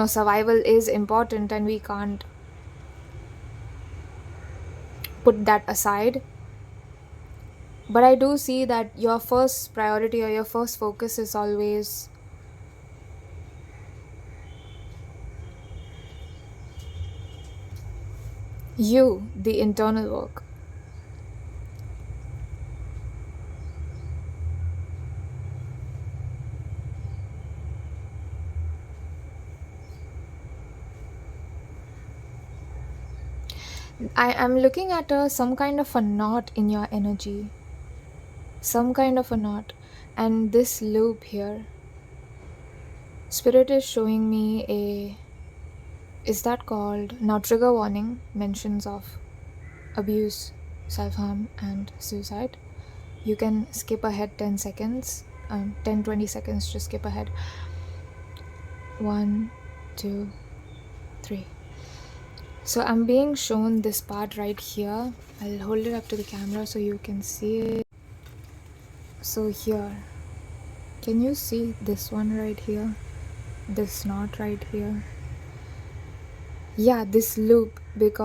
survival is important, and we can't put that aside. But I do see that your first priority or your first focus is always you, the internal work. I am looking at some kind of a knot in your energy. Some kind of a knot. And this loop here. Spirit is showing me is that called? Now trigger warning, mentions of abuse, self-harm and suicide. You can skip ahead 10 seconds, 10-20 seconds, just skip ahead. 1, 2, 3. So I'm being shown this part right here. I'll hold it up to the camera so you can see it. So here, can you see this one right here? This knot right here? Yeah, this loop, which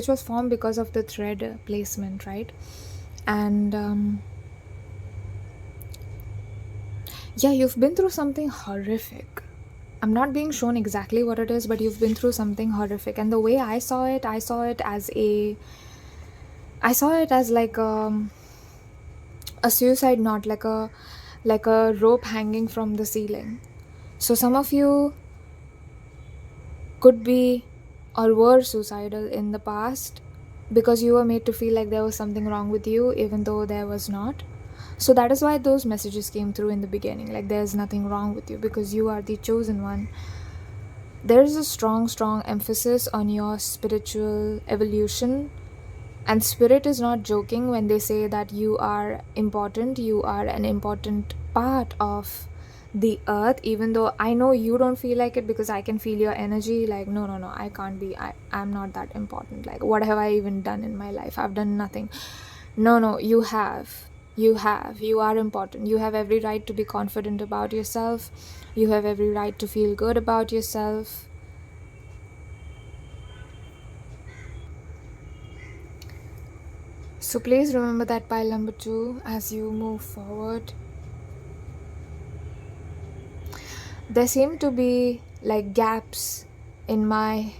was formed because of the thread placement, right? And yeah, you've been through something horrific. I'm not being shown exactly what it is, but you've been through something horrific. And the way I saw it as like a suicide knot, like a rope hanging from the ceiling. So some of you could be or were suicidal in the past because you were made to feel like there was something wrong with you, even though there was not. So that is why those messages came through in the beginning, like there's nothing wrong with you because you are the chosen one. There is a strong emphasis on your spiritual evolution, and spirit is not joking when they say that you are important. You are an important part of the earth, even though I know you don't feel like it because I can feel your energy. Like no, I can't be. I'm not that important. Like what have I even done in my life? I've done nothing. No, you have. You are important. You have every right to be confident about yourself. You have every right to feel good about yourself. So please remember that pile number 2 as you move forward. There seem to be like gaps in my,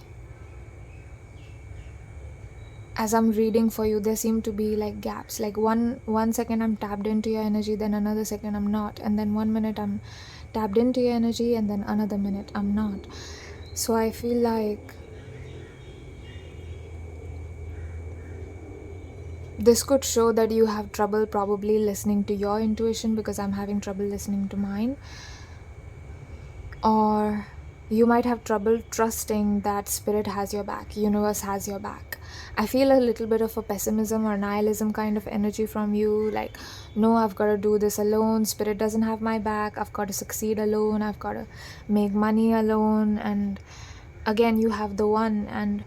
as I'm reading for you, there seem to be like gaps. Like one second I'm tapped into your energy, then another second I'm not, and then 1 minute I'm tapped into your energy, and then another minute I'm not. So I feel like this could show that you have trouble probably listening to your intuition because I'm having trouble listening to mine. Or you might have trouble trusting that spirit has your back, universe has your back. I feel a little bit of a pessimism or nihilism kind of energy from you, like, no, I've got to do this alone, spirit doesn't have my back, I've got to succeed alone, I've got to make money alone. And again, you have the one, and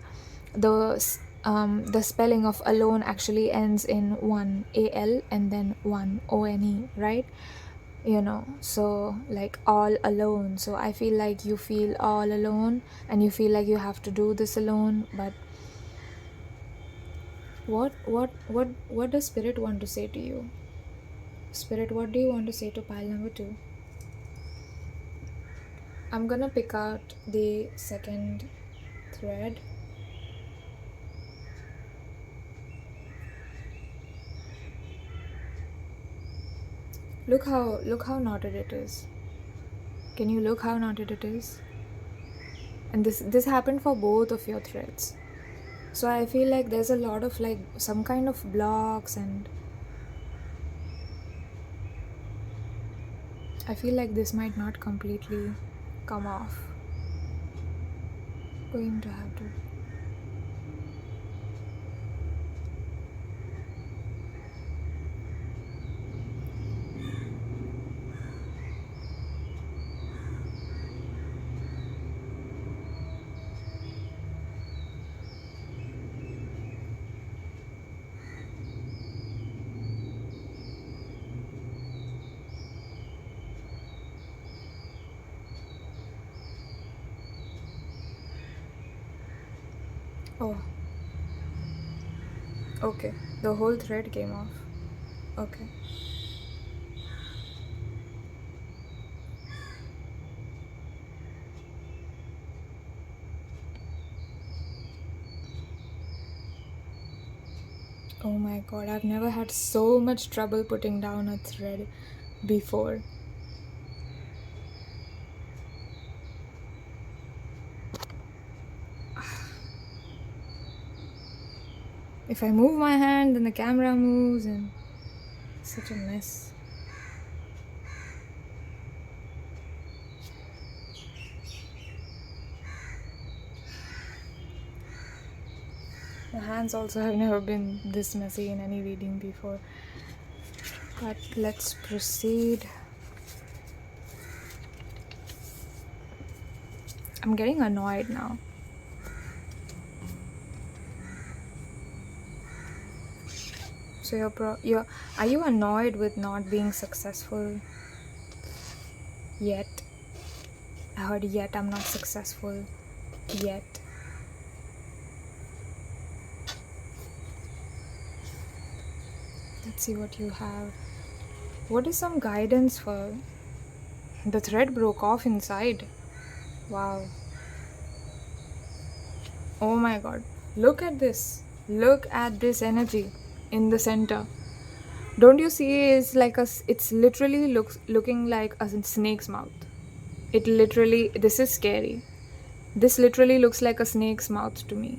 the spelling of alone actually ends in one AL and then one ONE, right? So like all alone. So I feel like you feel all alone and you feel like you have to do this alone. But what does spirit want to say to you? Spirit, what do you want to say to pile number 2? I'm gonna pick out the second thread. Look how knotted it is. Can you look how knotted it is? And this happened for both of your threads. So I feel like there's a lot of like some kind of blocks, and I feel like this might not completely come off. Going to have to. Oh, okay. The whole thread came off. Okay. Oh my god, I've never had so much trouble putting down a thread before. If I move my hand, then the camera moves, and it's such a mess. My hands also have never been this messy in any reading before. But let's proceed. I'm getting annoyed now. So are you annoyed with not being successful yet? I heard yet. I'm not successful yet. Let's see what you have. What is some guidance for? The thread broke off inside. Wow. Oh my god. Look at this. Look at this energy in the center. Don't you see? It's literally looking like a snake's mouth. This is scary. This literally looks like a snake's mouth to me.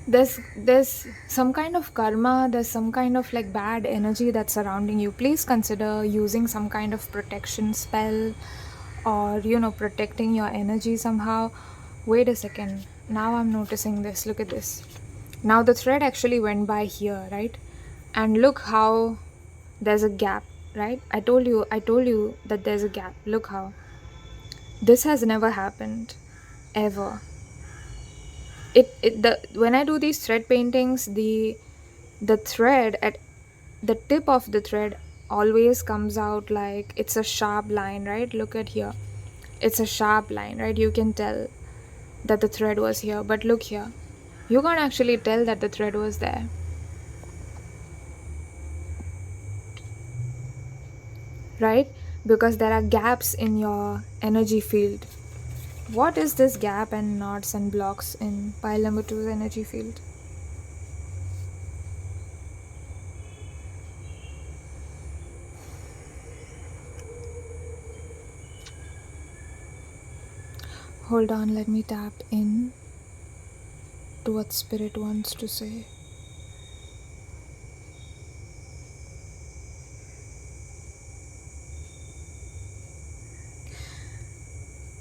There's some kind of karma, there's some kind of like bad energy that's surrounding you. Please consider using some kind of protection spell, or protecting your energy somehow. Wait a second. Now I'm noticing this. Look at this. Now the thread actually went by here, right? And look how there's a gap, right? I told you that there's a gap. Look how this has never happened ever. When I do these thread paintings, the thread at the tip of the thread always comes out like it's a sharp line, right? Look at here. It's a sharp line, right? You can tell that the thread was here, but look here. You can't actually tell that the thread was there. Right? Because there are gaps in your energy field. What is this gap and knots and blocks in pile number 2's energy field? Hold on, let me tap in to what Spirit wants to say.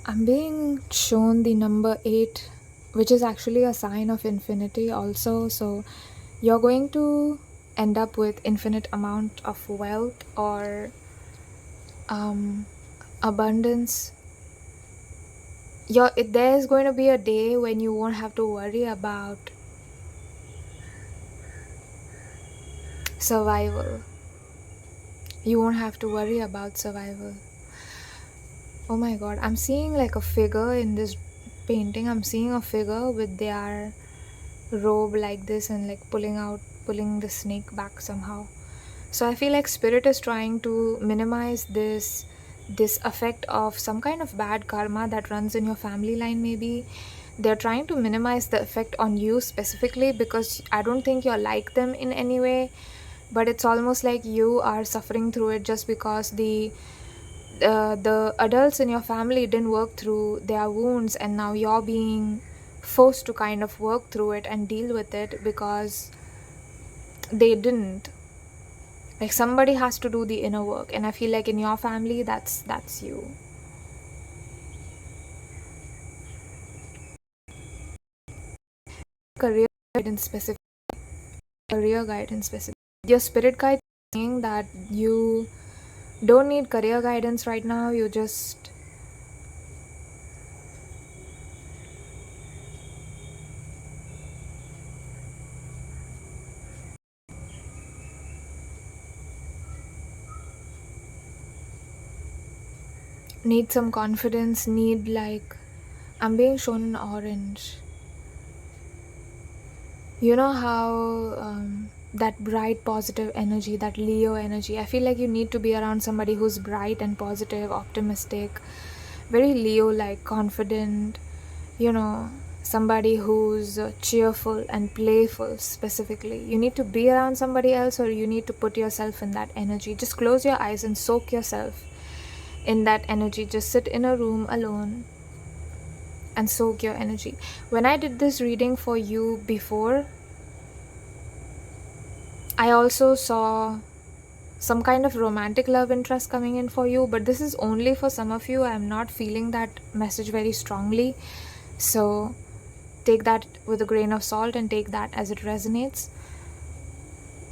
I'm being shown the number 8, which is actually a sign of infinity also. So you're going to end up with infinite amount of wealth or abundance. There's going to be a day when you won't have to worry about survival. You won't have to worry about survival. Oh my god, I'm seeing like a figure in this painting. I'm seeing a figure with their robe like this and like pulling the snake back somehow. So I feel like Spirit is trying to minimize this effect of some kind of bad karma that runs in your family line. Maybe they're trying to minimize the effect on you specifically, because I don't think you're like them in any way, but it's almost like you are suffering through it just because the adults in your family didn't work through their wounds, and now you're being forced to kind of work through it and deal with it because they didn't. Like, somebody has to do the inner work, and I feel like in your family that's you. Career guidance specific. Your spirit guide is saying that you don't need career guidance right now. You just need some confidence, I'm being shown an orange. You know how that bright positive energy, that Leo energy, I feel like you need to be around somebody who's bright and positive, optimistic, very Leo like, confident, somebody who's cheerful and playful. Specifically, you need to be around somebody else, or you need to put yourself in that energy. Just close your eyes and soak yourself in that energy. Just sit in a room alone and soak your energy. When I did this reading for you before, I also saw some kind of romantic love interest coming in for you, but this is only for some of you. I'm not feeling that message very strongly, so take that with a grain of salt and take that as it resonates.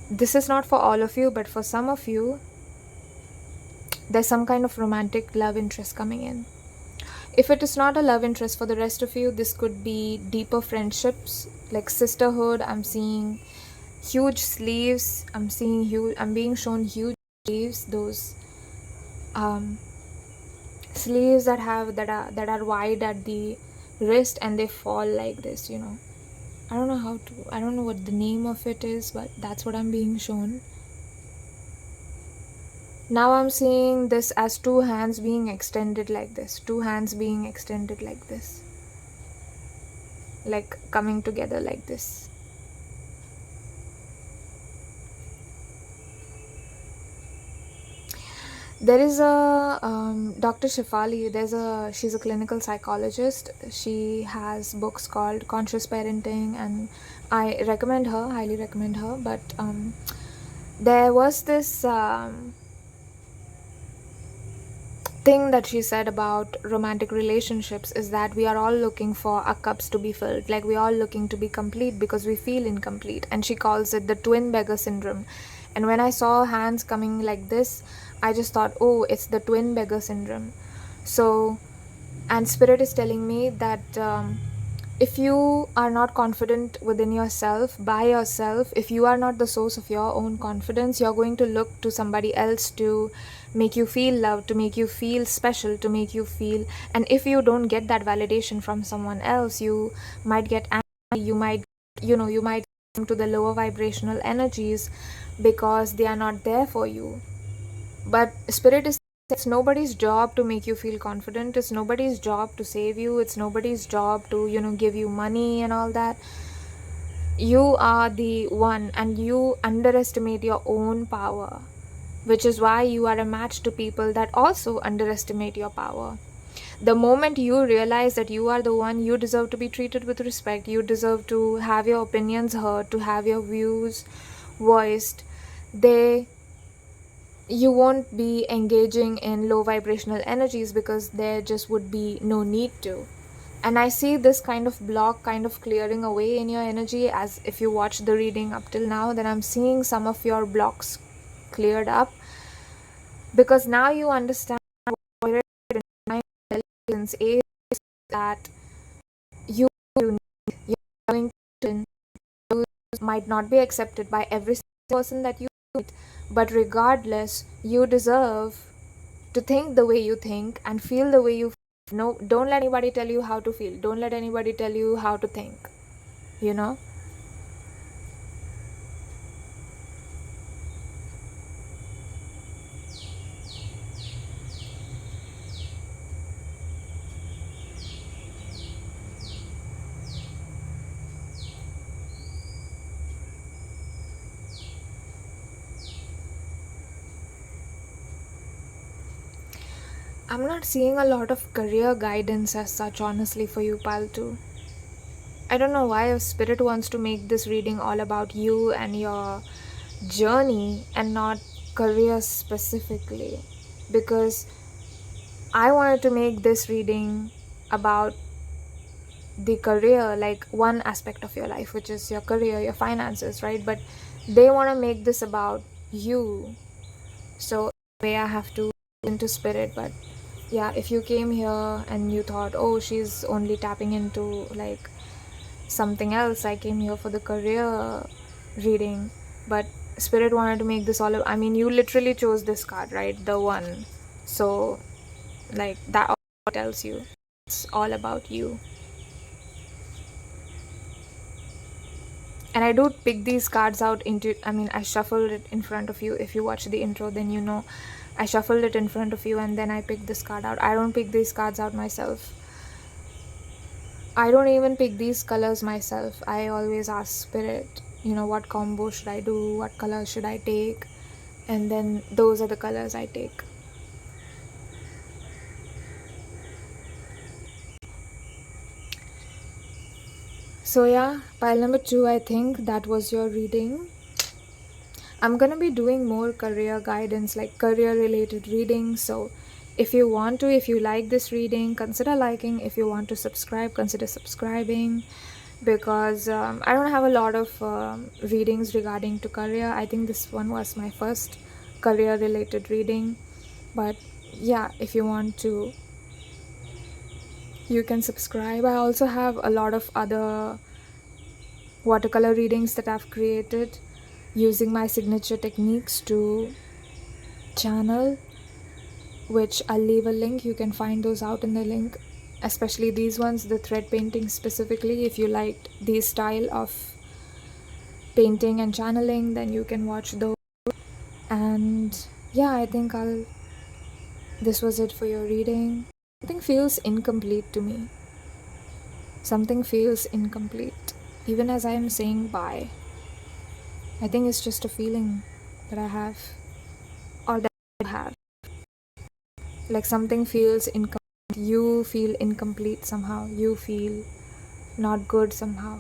This is not for all of you, but for some of you, there's some kind of romantic love interest coming in. If it is not a love interest for the rest of you, this could be deeper friendships, like sisterhood. I'm seeing huge sleeves. I'm being shown huge sleeves, those sleeves that are wide at the wrist and they fall like this, you know. I don't know what the name of it is, but that's what I'm being shown. Now I'm seeing this as two hands being extended like this, like coming together like this. There is a Dr. Shefali. She's a clinical psychologist. She has books called Conscious Parenting, and I highly recommend her. But there was this thing that she said about romantic relationships, is that we are all looking for our cups to be filled. Like, we are all looking to be complete because we feel incomplete, and she calls it the twin beggar syndrome. And when I saw hands coming like this, I just thought, oh, it's the twin beggar syndrome. So, and Spirit is telling me that if you are not confident within yourself, by yourself, if you are not the source of your own confidence, you're going to look to somebody else to make you feel loved, to make you feel special, to make you feel. And if you don't get that validation from someone else, you might get angry, you might come to the lower vibrational energies because they are not there for you. But Spirit is, it's nobody's job to make you feel confident. It's nobody's job to save you. It's nobody's job to, give you money and all that. You are the one, and you underestimate your own power, which is why you are a match to people that also underestimate your power. The moment you realize that you are the one, you deserve to be treated with respect. You deserve to have your opinions heard, to have your views voiced. You won't be engaging in low vibrational energies because there just would be no need to. And I see this kind of block kind of clearing away in your energy. As if you watch the reading up till now, then I'm seeing some of your blocks cleared up, because now you understand what intelligence is, that you might not be accepted by every person that you meet, but regardless, you deserve to think the way you think and feel the way you feel. No, don't let anybody tell you how to feel. Don't let anybody tell you how to think, I'm not seeing a lot of career guidance as such, honestly, for you, Paltu. I don't know why Spirit wants to make this reading all about you and your journey and not career specifically, because I wanted to make this reading about the career, like one aspect of your life, which is your career, your finances, right? But they want to make this about you. So way I have to into Spirit. But yeah, if you came here and you thought, oh, she's only tapping into like something else, I came here for the career reading. But Spirit wanted to make this all I mean, you literally chose this card, right? The one. So like that tells you it's all about you. And I do pick these cards out I shuffled it in front of you. If you watch the intro, then you know I shuffled it in front of you and then I picked this card out. I don't pick these cards out myself. I don't even pick these colors myself. I always ask Spirit, what combo should I do? What color should I take? And then those are the colors I take. So yeah, pile number 2, I think that was your reading. I'm gonna be doing more career guidance, like career related readings. So if you want to, if you like this reading, consider liking. If you want to subscribe, consider subscribing, because I don't have a lot of readings regarding to career. I think this one was my first career related reading, but yeah, if you want to, you can subscribe. I also have a lot of other watercolor readings that I've created using my signature techniques to channel, which I'll leave a link. You can find those out in the link, especially these ones, the thread painting specifically. If you liked these style of painting and channeling, then you can watch those. And yeah, I think this was it for your reading. Something feels incomplete to me. Something feels incomplete even as I am saying bye. I think it's just a feeling that I have, or that I have. Like something feels incomplete. You feel incomplete somehow. You feel not good somehow.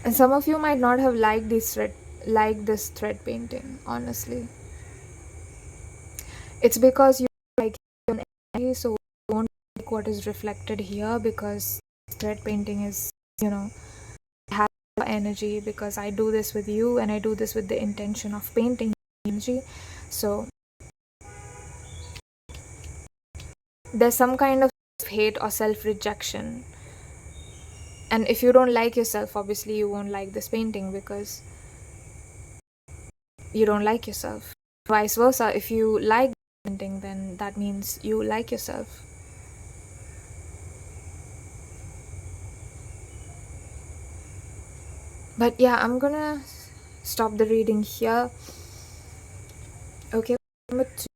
And some of you might not have liked this thread painting, honestly. It's because you like your own energy, so don't like what is reflected here, because thread painting is, has energy, because I do this with you and I do this with the intention of painting energy. So there's some kind of hate or self-rejection. And if you don't like yourself, obviously you won't like this painting because you don't like yourself. Vice versa, if you like painting, then that means you like yourself. But yeah, I'm gonna stop the reading here. Okay, number 2.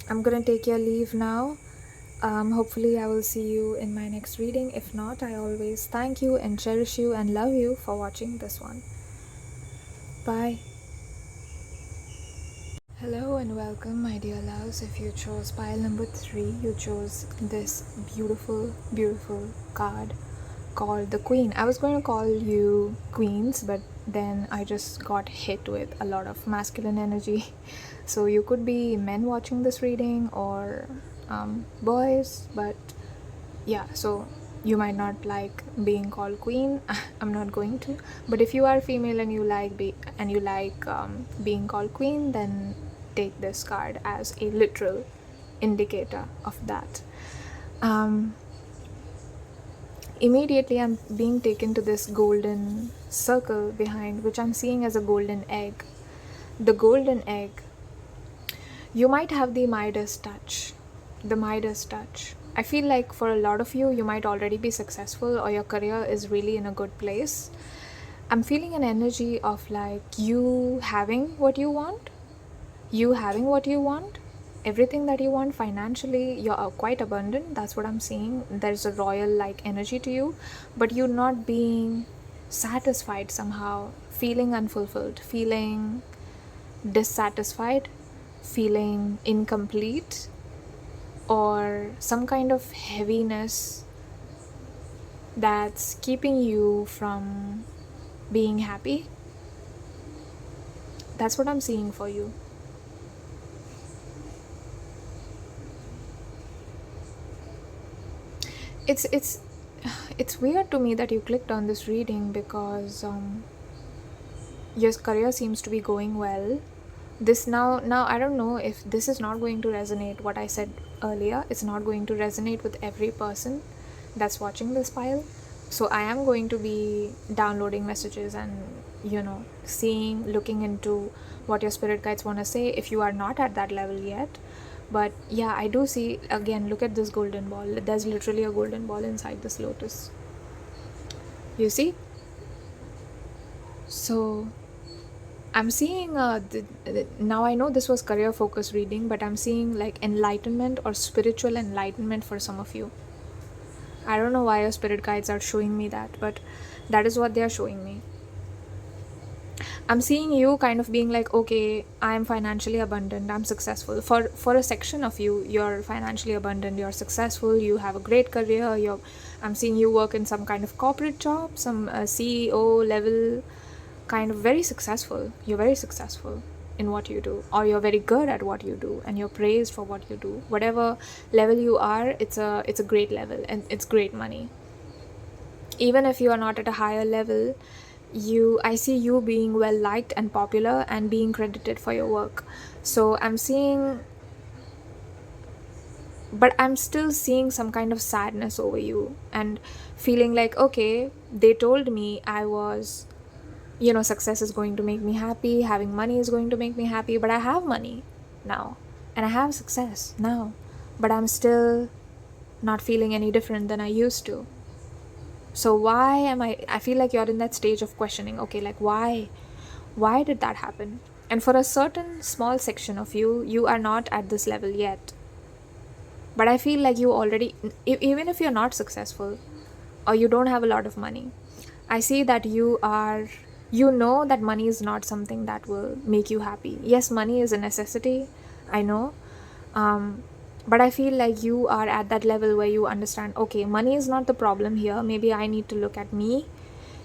I'm gonna take your leave now. Hopefully I will see you in my next reading. If not, I always thank you and cherish you and love you for watching this one. Bye. Hello and welcome, my dear loves. If you chose pile number 3, you chose this beautiful card called the Queen. I was going to call you queens, but then I just got hit with a lot of masculine energy. So you could be men watching this reading or boys, but yeah, so you might not like being called queen. I'm not going to, but if you are female and you like being called queen, then take this card as a literal indicator of that. Immediately I'm being taken to this golden circle behind, which I'm seeing as a golden egg. The golden egg, you might have the Midas touch. I feel like for a lot of you, you might already be successful or your career is really in a good place. I'm feeling an energy of like you having what you want, everything that you want financially. You're quite abundant. That's what I'm seeing. There's a royal like energy to you, but you're not being satisfied somehow, feeling unfulfilled, feeling dissatisfied, feeling incomplete, or some kind of heaviness that's keeping you from being happy. That's what I'm seeing for you. It's weird to me that you clicked on this reading, because your career seems to be going well. This now I don't know if this is not going to resonate. What I said earlier, it's not going to resonate with every person that's watching this pile. So I am going to be downloading messages and looking into what your spirit guides want to say if you are not at that level yet. But yeah, I do see, again, look at this golden ball. There's literally a golden ball inside this lotus, you see. So I'm seeing now I know this was career focus reading, but I'm seeing like enlightenment or spiritual enlightenment for some of you. I don't know why your spirit guides are showing me that, but that is what they are showing me. I'm seeing you kind of being like, okay, I'm financially abundant, I'm successful. For a section of you, you're financially abundant, you're successful, you have a great career, I'm seeing you work in some kind of corporate job, some CEO level, kind of very successful. You're very successful in what you do, or you're very good at what you do, and you're praised for what you do. Whatever level you are, it's a great level, and it's great money. Even if you are not at a higher level, I see you being well liked and popular and being credited for your work. So I'm seeing, but I'm still seeing some kind of sadness over you and feeling like, okay, they told me I was, success is going to make me happy, having money is going to make me happy, but I have money now and I have success now, but I'm still not feeling any different than I used to. So why am I feel like you're in that stage of questioning, okay, like why did that happen? And for a certain small section of you, you are not at this level yet. But I feel like you already, even if you're not successful or you don't have a lot of money, I see that you know that money is not something that will make you happy. Yes, money is a necessity, I know. But I feel like you are at that level where you understand, okay, money is not the problem here. Maybe I need to look at me.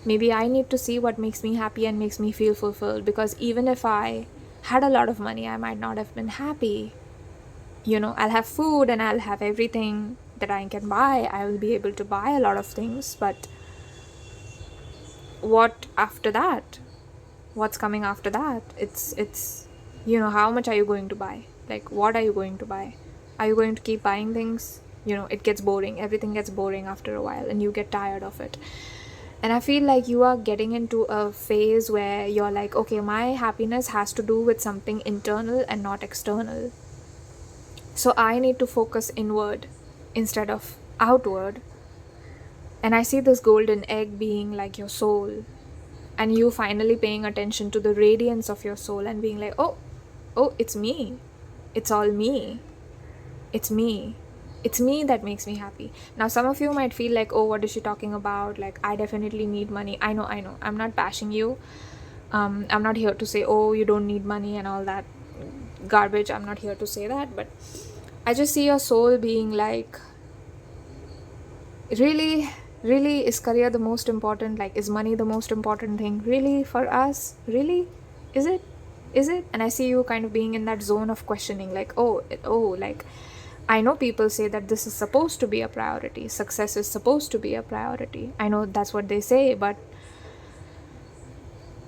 Maybe I need to see what makes me happy and makes me feel fulfilled. Because even if I had a lot of money, I might not have been happy. I'll have food and I'll have everything that I can buy. I will be able to buy a lot of things. But what after that? What's coming after that? It's how much are you going to buy? Like, what are you going to buy? Are you going to keep buying things? It gets boring. Everything gets boring after a while and you get tired of it. And I feel like you are getting into a phase where you're like, okay, my happiness has to do with something internal and not external. So I need to focus inward instead of outward. And I see this golden egg being like your soul. And you finally paying attention to the radiance of your soul and being like, oh, it's me. It's all me. It's me. It's me that makes me happy. Now, some of you might feel like, oh, what is she talking about? Like, I definitely need money. I know. I'm not bashing you. I'm not here to say, oh, you don't need money and all that garbage. I'm not here to say that. But I just see your soul being like, really, is career the most important? Like, is money the most important thing? Really, for us? Really? Is it? And I see you kind of being in that zone of questioning, like, like, I know people say that this is supposed to be a priority. Success is supposed to be a priority. I know that's what they say, but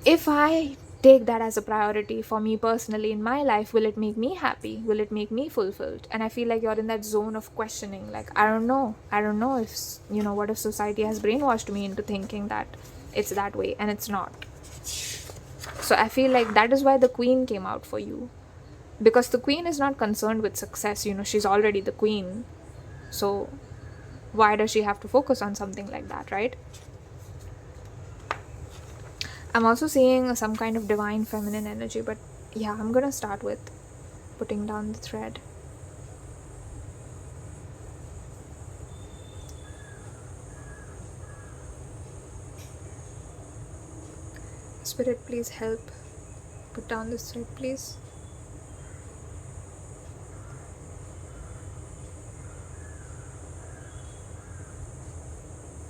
if I take that as a priority for me personally in my life, will it make me happy? Will it make me fulfilled? And I feel like you're in that zone of questioning, like, I don't know if, what if society has brainwashed me into thinking that it's that way, and it's not. So I feel like that is why the queen came out for you. Because the queen is not concerned with success, she's already the queen. So why does she have to focus on something like that, right? I'm also seeing some kind of divine feminine energy, but yeah, I'm gonna start with putting down the thread. Spirit, please help put down this thread, please.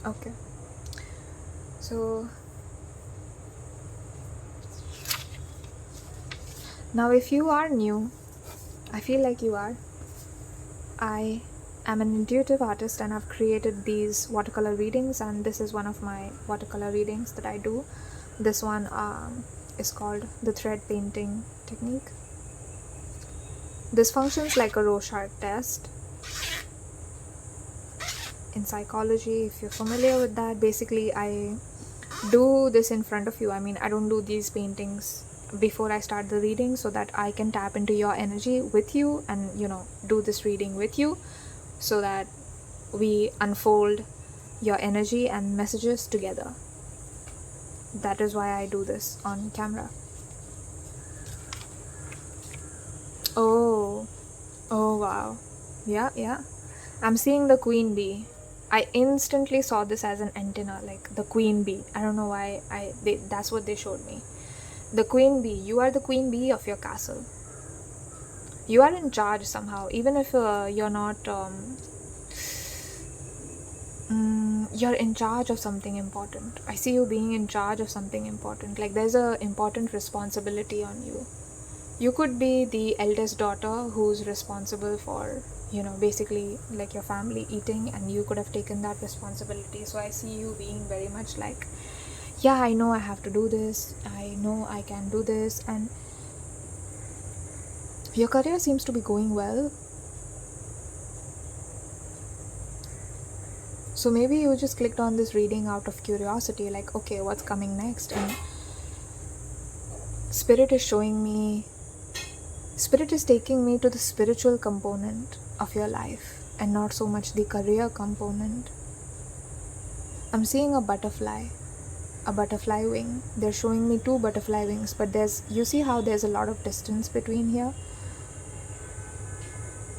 Okay, so now if you are new, I feel like you are, I am an intuitive artist and I've created these watercolor readings, and this is one of my watercolor readings that I do. This one is called the thread painting technique. This functions like a Rorschach test in psychology, if you're familiar with that. Basically, I do this in front of you. I mean, I don't do these paintings before I start the reading, so that I can tap into your energy with you and do this reading with you, so that we unfold your energy and messages together. That is why I do this on camera. Oh wow. Yeah, I'm seeing the queen bee. I instantly saw this as an antenna, like the queen bee. I don't know why that's what they showed me. the queen bee. You are the queen bee of your castle. You are in charge somehow, even if you're not, you're in charge of something important. I see you being in charge of something important. Like there's a important responsibility on you. You could be the eldest daughter who's responsible for, basically like your family eating, and you could have taken that responsibility. So I see you being very much like, yeah, I know I have to do this. I know I can do this. And your career seems to be going well. So maybe you just clicked on this reading out of curiosity, like, okay, what's coming next? And Spirit is showing me, Spirit is taking me to the spiritual component of your life and not so much the career component. I'm seeing a butterfly wing. They're showing me 2 butterfly wings, but you see how there's a lot of distance between here?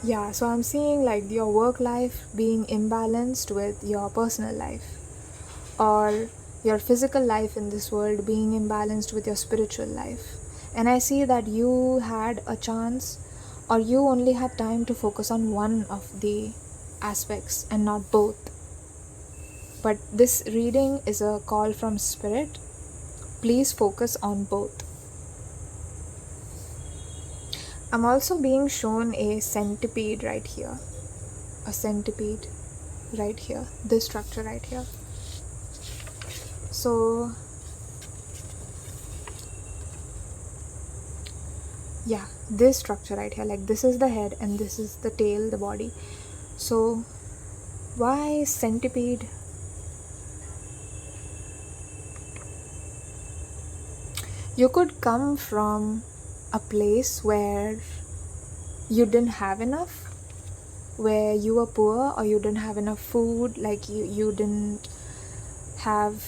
Yeah, so I'm seeing like your work life being imbalanced with your personal life, or your physical life in this world being imbalanced with your spiritual life. And I see that you had a chance, or you only had time to focus on one of the aspects and not both. But this reading is a call from Spirit. Please focus on both. I'm also being shown a centipede right here. A centipede right here. This structure right here. So, yeah, this structure right here. Like this is the head and this is the tail, the body. So, why centipede? You could come from a place where you didn't have enough, where you were poor, or you didn't have enough food, like you didn't have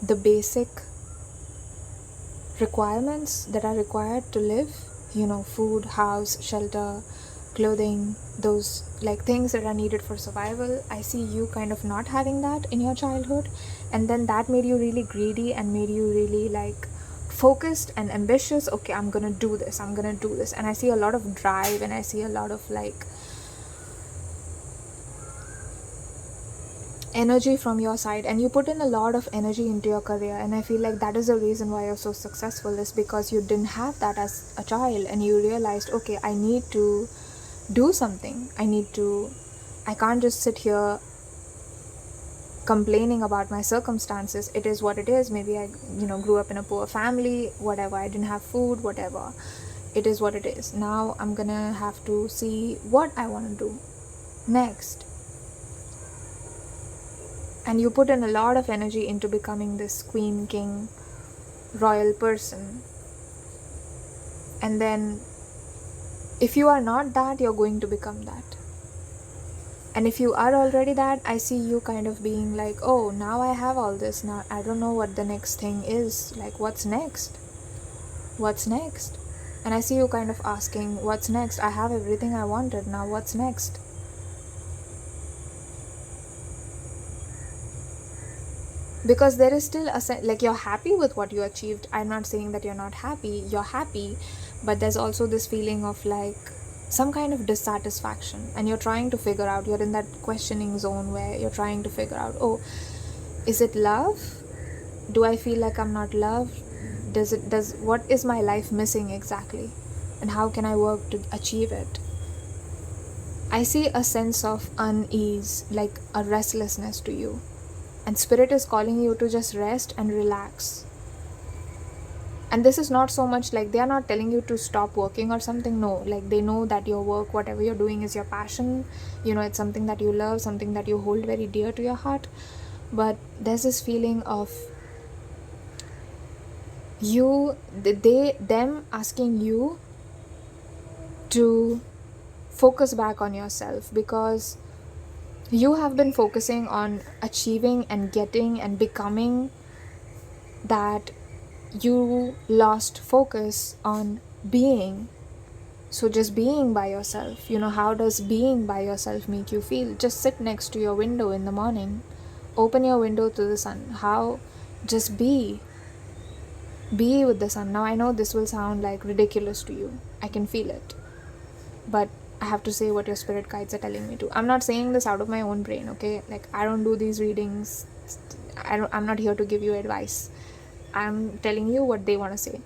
the basic requirements that are required to live, food, house, shelter, clothing, those like things that are needed for survival. I see you kind of not having that in your childhood, and then that made you really greedy and made you really like focused and ambitious. Okay, I'm gonna do this, and I see a lot of drive, and I see a lot of like energy from your side, and you put in a lot of energy into your career. And I feel like that is the reason why you're so successful, is because you didn't have that as a child, and you realized, okay, I need to do something. I can't just sit here complaining about my circumstances. It is what it is. Maybe I grew up in a poor family, whatever, I didn't have food, whatever, it is what it is. Now I'm gonna have to see what I want to do next. And you put in a lot of energy into becoming this queen, king, royal person. And then if you are not that, you're going to become that. And if you are already that, I see you kind of being like, oh, now I have all this. Now I don't know what the next thing is. Like, what's next? What's next? And I see you kind of asking, what's next? I have everything I wanted. Now what's next? Because there is still like, you're happy with what you achieved. I'm not saying that you're not happy. You're happy. But there's also this feeling of like some kind of dissatisfaction, and you're trying to figure out, you're in that questioning zone where you're trying to figure out, oh, is it love? Do I feel like I'm not loved? What is my life missing exactly? And how can I work to achieve it? I see a sense of unease, like a restlessness to you. And Spirit is calling you to just rest and relax. And this is not so much like, they are not telling you to stop working or something. No, like they know that your work, whatever you're doing, is your passion. It's something that you love, something that you hold very dear to your heart. But there's this feeling of them asking you to focus back on yourself, because you have been focusing on achieving and getting and becoming, that you lost focus on being. So just being by yourself, how does being by yourself make you feel? Just sit next to your window in the morning. Open your window to the sun. How? Just be with the sun. Now I know this will sound like ridiculous to you. I can feel it. But I have to say what your spirit guides are telling me to. I'm not saying this out of my own brain, okay? Like, I don't do these readings. I'm not here to give you advice. I'm telling you what they want to say.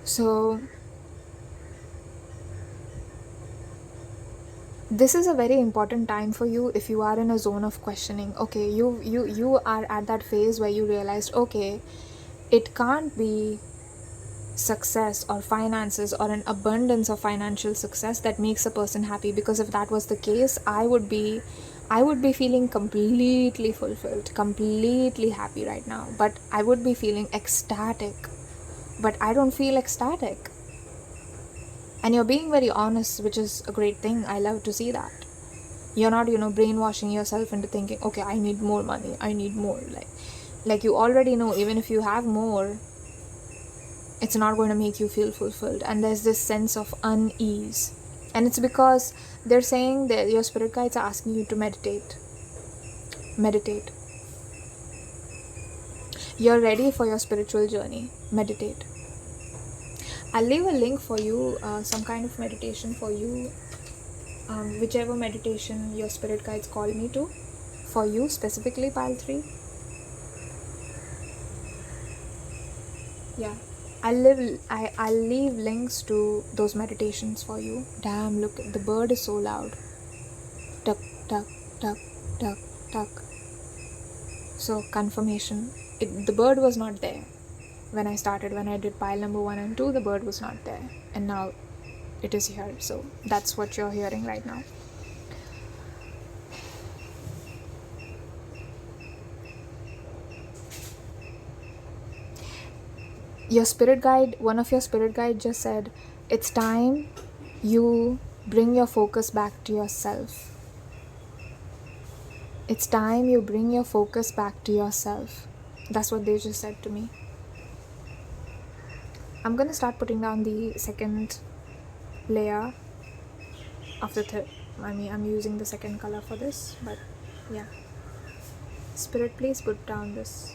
So this is a very important time for you if you are in a zone of questioning. Okay, you are at that phase where you realized, okay, it can't be success or finances or an abundance of financial success that makes a person happy, because if that was the case, I would be feeling completely fulfilled, completely happy right now, but I would be feeling ecstatic, but I don't feel ecstatic. And you're being very honest, which is a great thing. I love to see that. You're not, brainwashing yourself into thinking, okay, I need more money, I need more. Like you already know, even if you have more, it's not going to make you feel fulfilled. And there's this sense of unease. And it's because they're saying that your spirit guides are asking you to meditate. Meditate. You're ready for your spiritual journey. Meditate. I'll leave a link for you, some kind of meditation for you, whichever meditation your spirit guides call me to, for you specifically, pile 3. Yeah, I'll leave links to those meditations for you. Damn, look, the bird is so loud. Tuck, tuck, tuck, tuck, tuck. So confirmation, the bird was not there. When I did pile number 1 and 2, the bird was not there, and now it is here. So that's what you're hearing right now. Your spirit guide, one of your spirit guide just said, it's time you bring your focus back to yourself. It's time you bring your focus back to yourself. That's what they just said to me. I'm going to start putting down the second layer of the third. I'm using the second color for this, but yeah. Spirit, please put down this.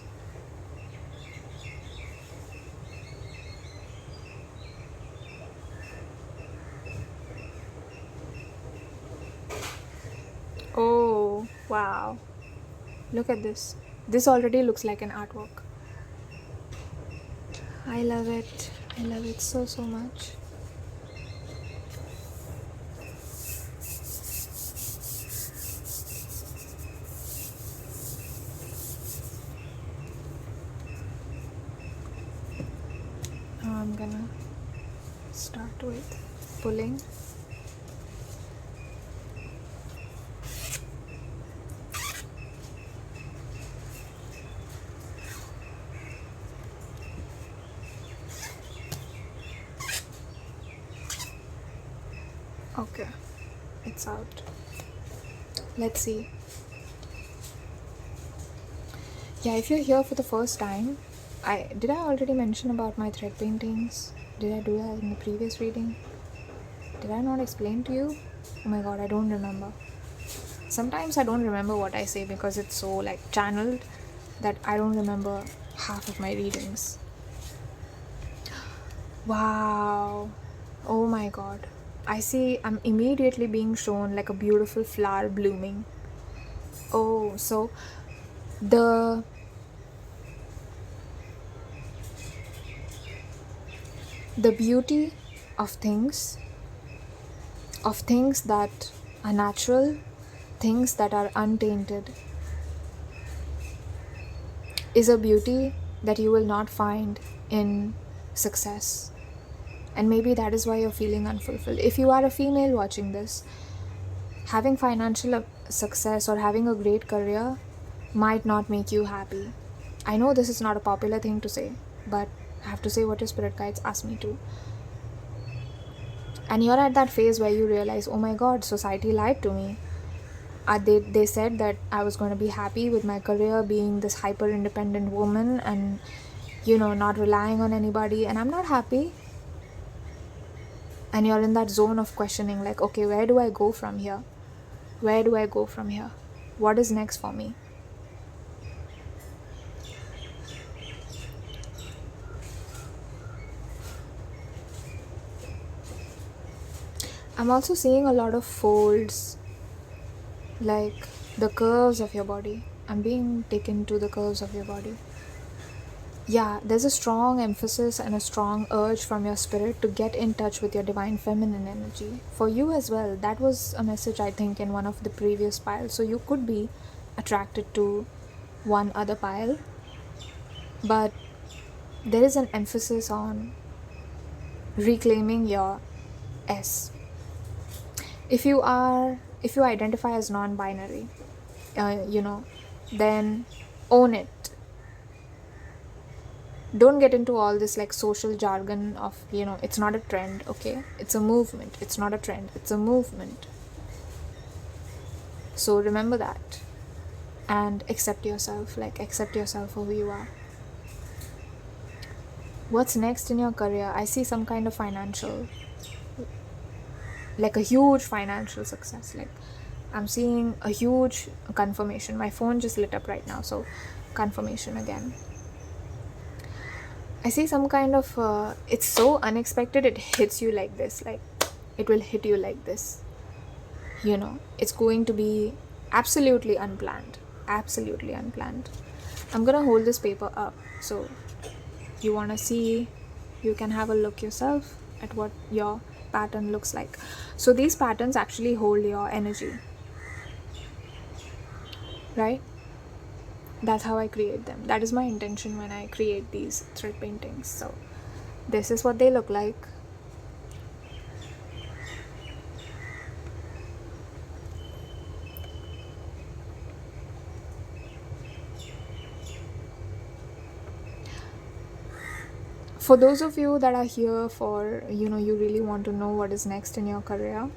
Oh, wow. Look at this. This already looks like an artwork. I love it. I love it so much. Now I'm gonna start with pulling. Okay, it's out. Let's see. Yeah, if you're here for the first time, did I already mention about my thread paintings? Did I do that in the previous reading? Did I not explain to you? Oh my god, I don't remember. Sometimes I don't remember what I say because it's so channeled that I don't remember half of my readings. Wow. Oh my god. I see I'm immediately being shown like a beautiful flower blooming. Oh, so the beauty of things that are natural, things that are untainted, is a beauty that you will not find in success. And maybe that is why you're feeling unfulfilled. If you are a female watching this, having financial success or having a great career might not make you happy. I know this is not a popular thing to say, but I have to say what your spirit guides ask me to. And you're at that phase where you realize, oh my god, society lied to me. They said that I was going to be happy with my career, being this hyper independent woman and not relying on anybody, and I'm not happy. And you're in that zone of questioning, okay, where do I go from here? Where do I go from here? What is next for me? I'm also seeing a lot of folds, like the curves of your body. I'm being taken to the curves of your body. Yeah, there's a strong emphasis and a strong urge from your spirit to get in touch with your divine feminine energy. For you as well, that was a message I think in one of the previous piles. So you could be attracted to one other pile, but there is an emphasis on reclaiming your S. If you identify as non-binary, then own it. Don't get into all this like social jargon of, it's not a trend, okay? It's a movement. It's not a trend. It's a movement. So remember that and accept yourself for who you are. What's next in your career? I see some kind of financial, like a huge financial success. Like I'm seeing a huge confirmation. My phone just lit up right now, so confirmation again. I see some kind of, it's so unexpected, it hits you like this, like it will hit you like this. It's going to be absolutely unplanned. I'm gonna hold this paper up, so you wanna see, you can have a look yourself at what your pattern looks like. So these patterns actually hold your energy, right? That's how I create them. That is my intention when I create these thread paintings. So this is what they look like. For those of you that are here for, you really want to know what is next in your career,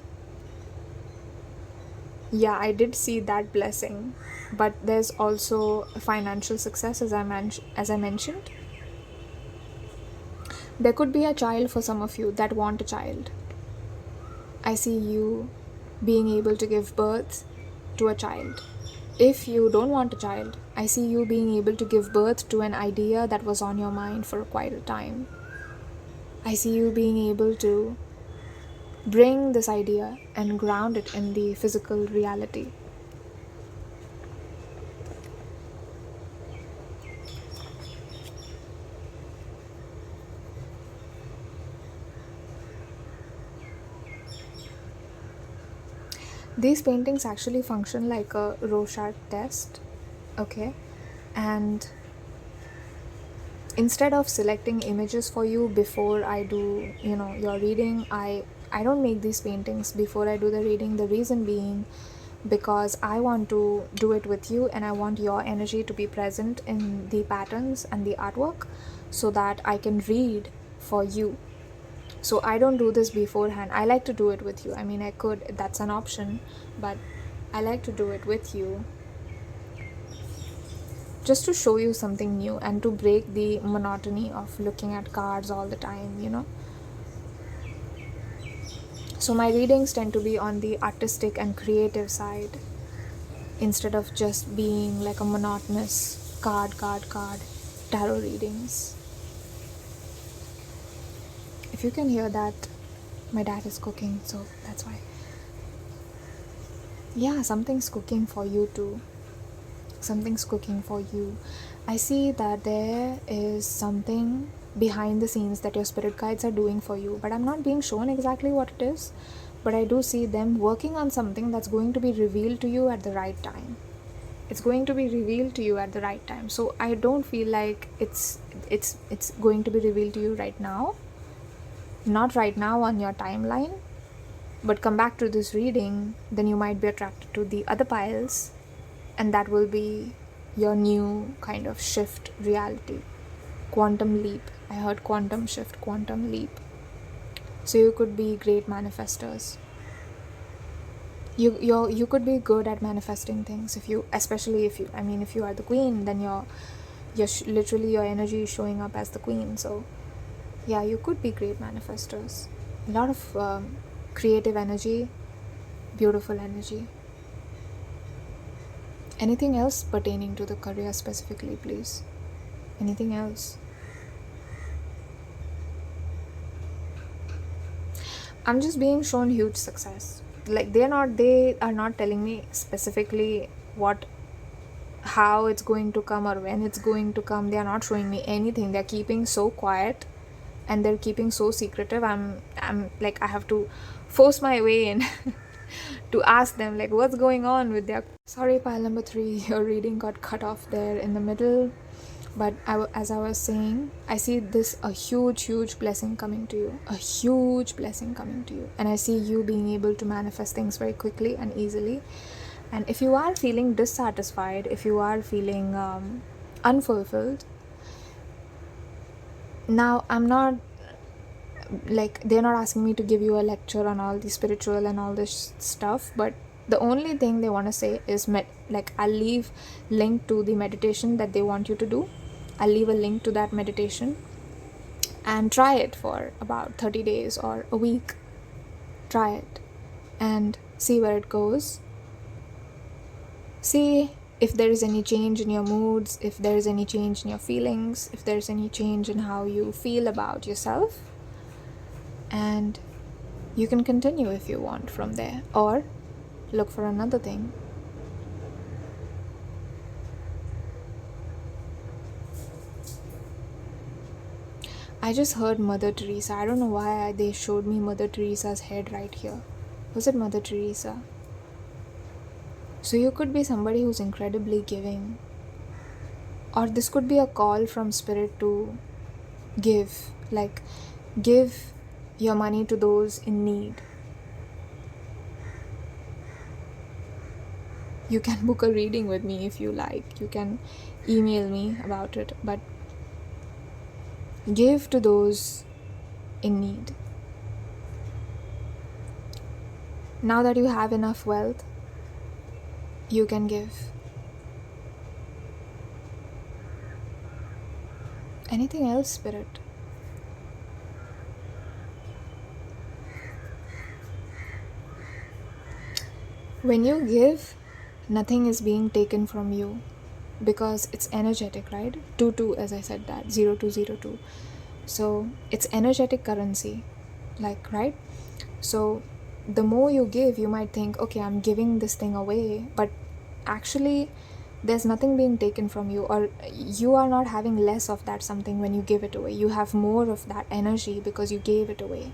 yeah, I did see that blessing, but there's also financial success, as I mentioned. There could be a child for some of you that want a child. I see you being able to give birth to a child. If you don't want a child, I see you being able to give birth to an idea that was on your mind for quite a time. I see you being able to bring this idea and ground it in the physical reality. These paintings actually function like a Rorschach test, okay? And instead of selecting images for you before I do, your reading, I don't make these paintings before I do the reading. The reason being because I want to do it with you and I want your energy to be present in the patterns and the artwork so that I can read for you. So I don't do this beforehand. I like to do it with you. I mean, I could, that's an option, but I like to do it with you just to show you something new and to break the monotony of looking at cards all the time, So my readings tend to be on the artistic and creative side instead of just being like a monotonous card tarot readings. If you can hear that, my dad is cooking, so that's why. Yeah, something's cooking for you too. Something's cooking for you. I see that there is something behind the scenes that your spirit guides are doing for you, but I'm not being shown exactly what it is, but I do see them working on something that's going to be revealed to you at the right time. It's going to be revealed to you at the right time. So I don't feel like it's going to be revealed to you right now. Not right now on your timeline, but come back to this reading, then you might be attracted to the other piles, and that will be your new kind of shift reality. Quantum leap. I heard quantum shift, quantum leap. So you could be great manifestors. You could be good at manifesting things if you are the queen, then you're literally your energy is showing up as the queen. So yeah, you could be great manifestors. A lot of creative energy, beautiful energy. Anything else pertaining to the career specifically, please? Anything else? I'm just being shown huge success. Like they are not telling me specifically how it's going to come or when it's going to come. They are not showing me anything. They're keeping so quiet and they're keeping so secretive. I'm like, I have to force my way in to ask them like what's going on with their. Sorry, pile number 3, your reading got cut off there in the middle. But as I was saying, I see this a huge blessing coming to you. A huge blessing coming to you. And I see you being able to manifest things very quickly and easily. And if you are feeling dissatisfied, if you are feeling unfulfilled, now I'm not like, they're not asking me to give you a lecture on all the spiritual and all this stuff, but the only thing they want to say is like, I'll leave link to the meditation that they want you to do. I'll leave a link to that meditation and try it for about 30 days or a week. Try it and see where it goes. See if there is any change in your moods, if there is any change in your feelings, if there's any change in how you feel about yourself. And you can continue if you want from there, or look for another thing. I just heard Mother Teresa. I don't know why they showed me Mother Teresa's head right here. Was it Mother Teresa? So you could be somebody who's incredibly giving. Or this could be a call from Spirit to give. Like, give your money to those in need. You can book a reading with me if you like. You can email me about it. But give to those in need. Now that you have enough wealth, you can give. Anything else, Spirit? When you give, nothing is being taken from you because it's energetic, right? 22, as I said that, 0202. So it's energetic currency, like, right? So the more you give, you might think, okay, I'm giving this thing away, but actually there's nothing being taken from you, or you are not having less of that something when you give it away. You have more of that energy because you gave it away.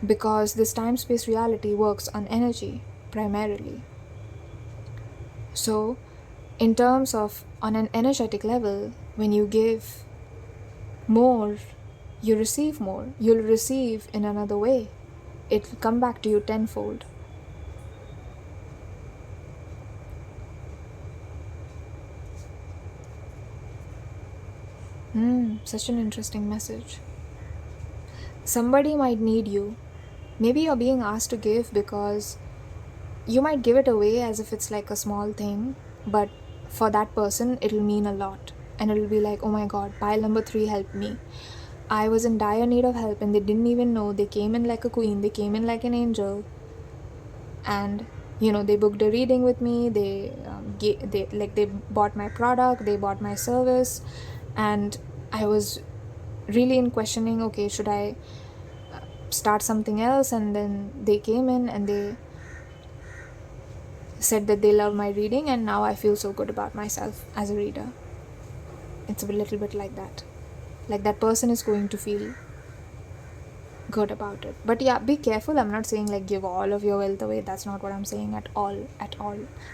Because this time-space reality works on energy primarily. So in terms of on an energetic level, when you give more, you receive more. You'll receive in another way. It'll come back to you tenfold. Such an interesting message. Somebody might need you. Maybe you're being asked to give because you might give it away as if it's like a small thing, but for that person, it'll mean a lot. And it'll be like, oh my God, pile number 3 helped me. I was in dire need of help and they didn't even know. They came in like a queen. They came in like an angel. And, they booked a reading with me. They bought my product. They bought my service. And I was really in questioning, okay, should I start something else? And then they came in and they said that they love my reading, and now I feel so good about myself as a reader. It's a little bit like that. Like that person is going to feel good about it. But yeah, be careful. I'm not saying like give all of your wealth away. That's not what I'm saying at all.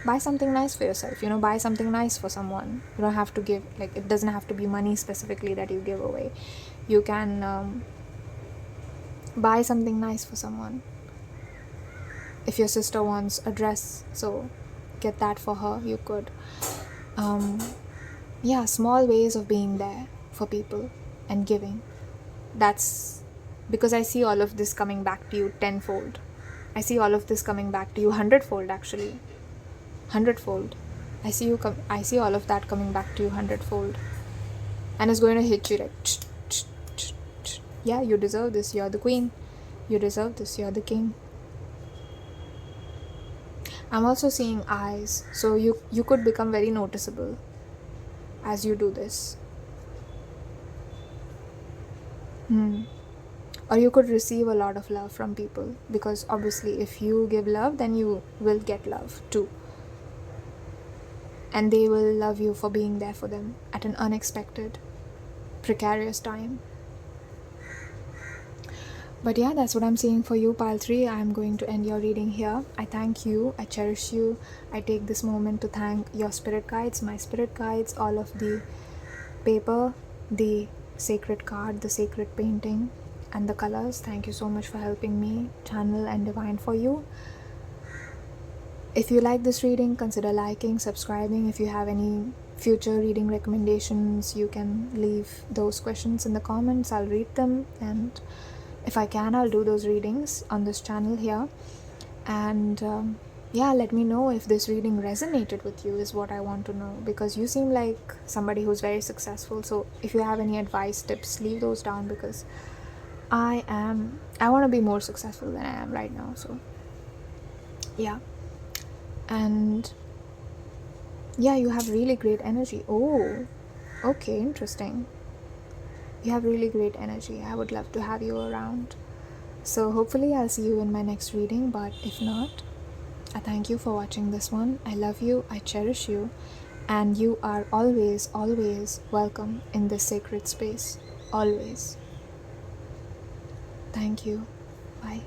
Buy something nice for yourself. Buy something nice for someone. You don't have to give, like, it doesn't have to be money specifically that you give away. You can buy something nice for someone. If your sister wants a dress, so get that for her. You could. Small ways of being there for people and giving. That's because I see all of this coming back to you tenfold. I see all of this coming back to you 100-fold, actually. 100-fold. I see all of that coming back to you 100-fold. And it's going to hit you like, yeah, you deserve this. You're the queen. You deserve this. You're the king. I'm also seeing eyes, so you could become very noticeable as you do this. Or you could receive a lot of love from people, because obviously if you give love, then you will get love too, and they will love you for being there for them at an unexpected, precarious time. But yeah, that's what I'm seeing for you, pile 3. I'm going to end your reading here. I thank you, I cherish you. I take this moment to thank your spirit guides, my spirit guides, all of the paper, the sacred card, the sacred painting, and the colors. Thank you so much for helping me channel and divine for you. If you like this reading, consider liking, subscribing. If you have any future reading recommendations, you can leave those questions in the comments. I'll read them, and if I can, I'll do those readings on this channel here. And yeah, let me know if this reading resonated with you, is what I want to know, because you seem like somebody who's very successful. So if you have any advice, tips, leave those down, because I want to be more successful than I am right now. So yeah. And yeah, you have really great energy. Oh, okay, interesting. You have really great energy. I would love to have you around. So hopefully I'll see you in my next reading, but if not, I thank you for watching this one. I love you, I cherish you, and you are always, always welcome in this sacred space. Always. Thank you. Bye.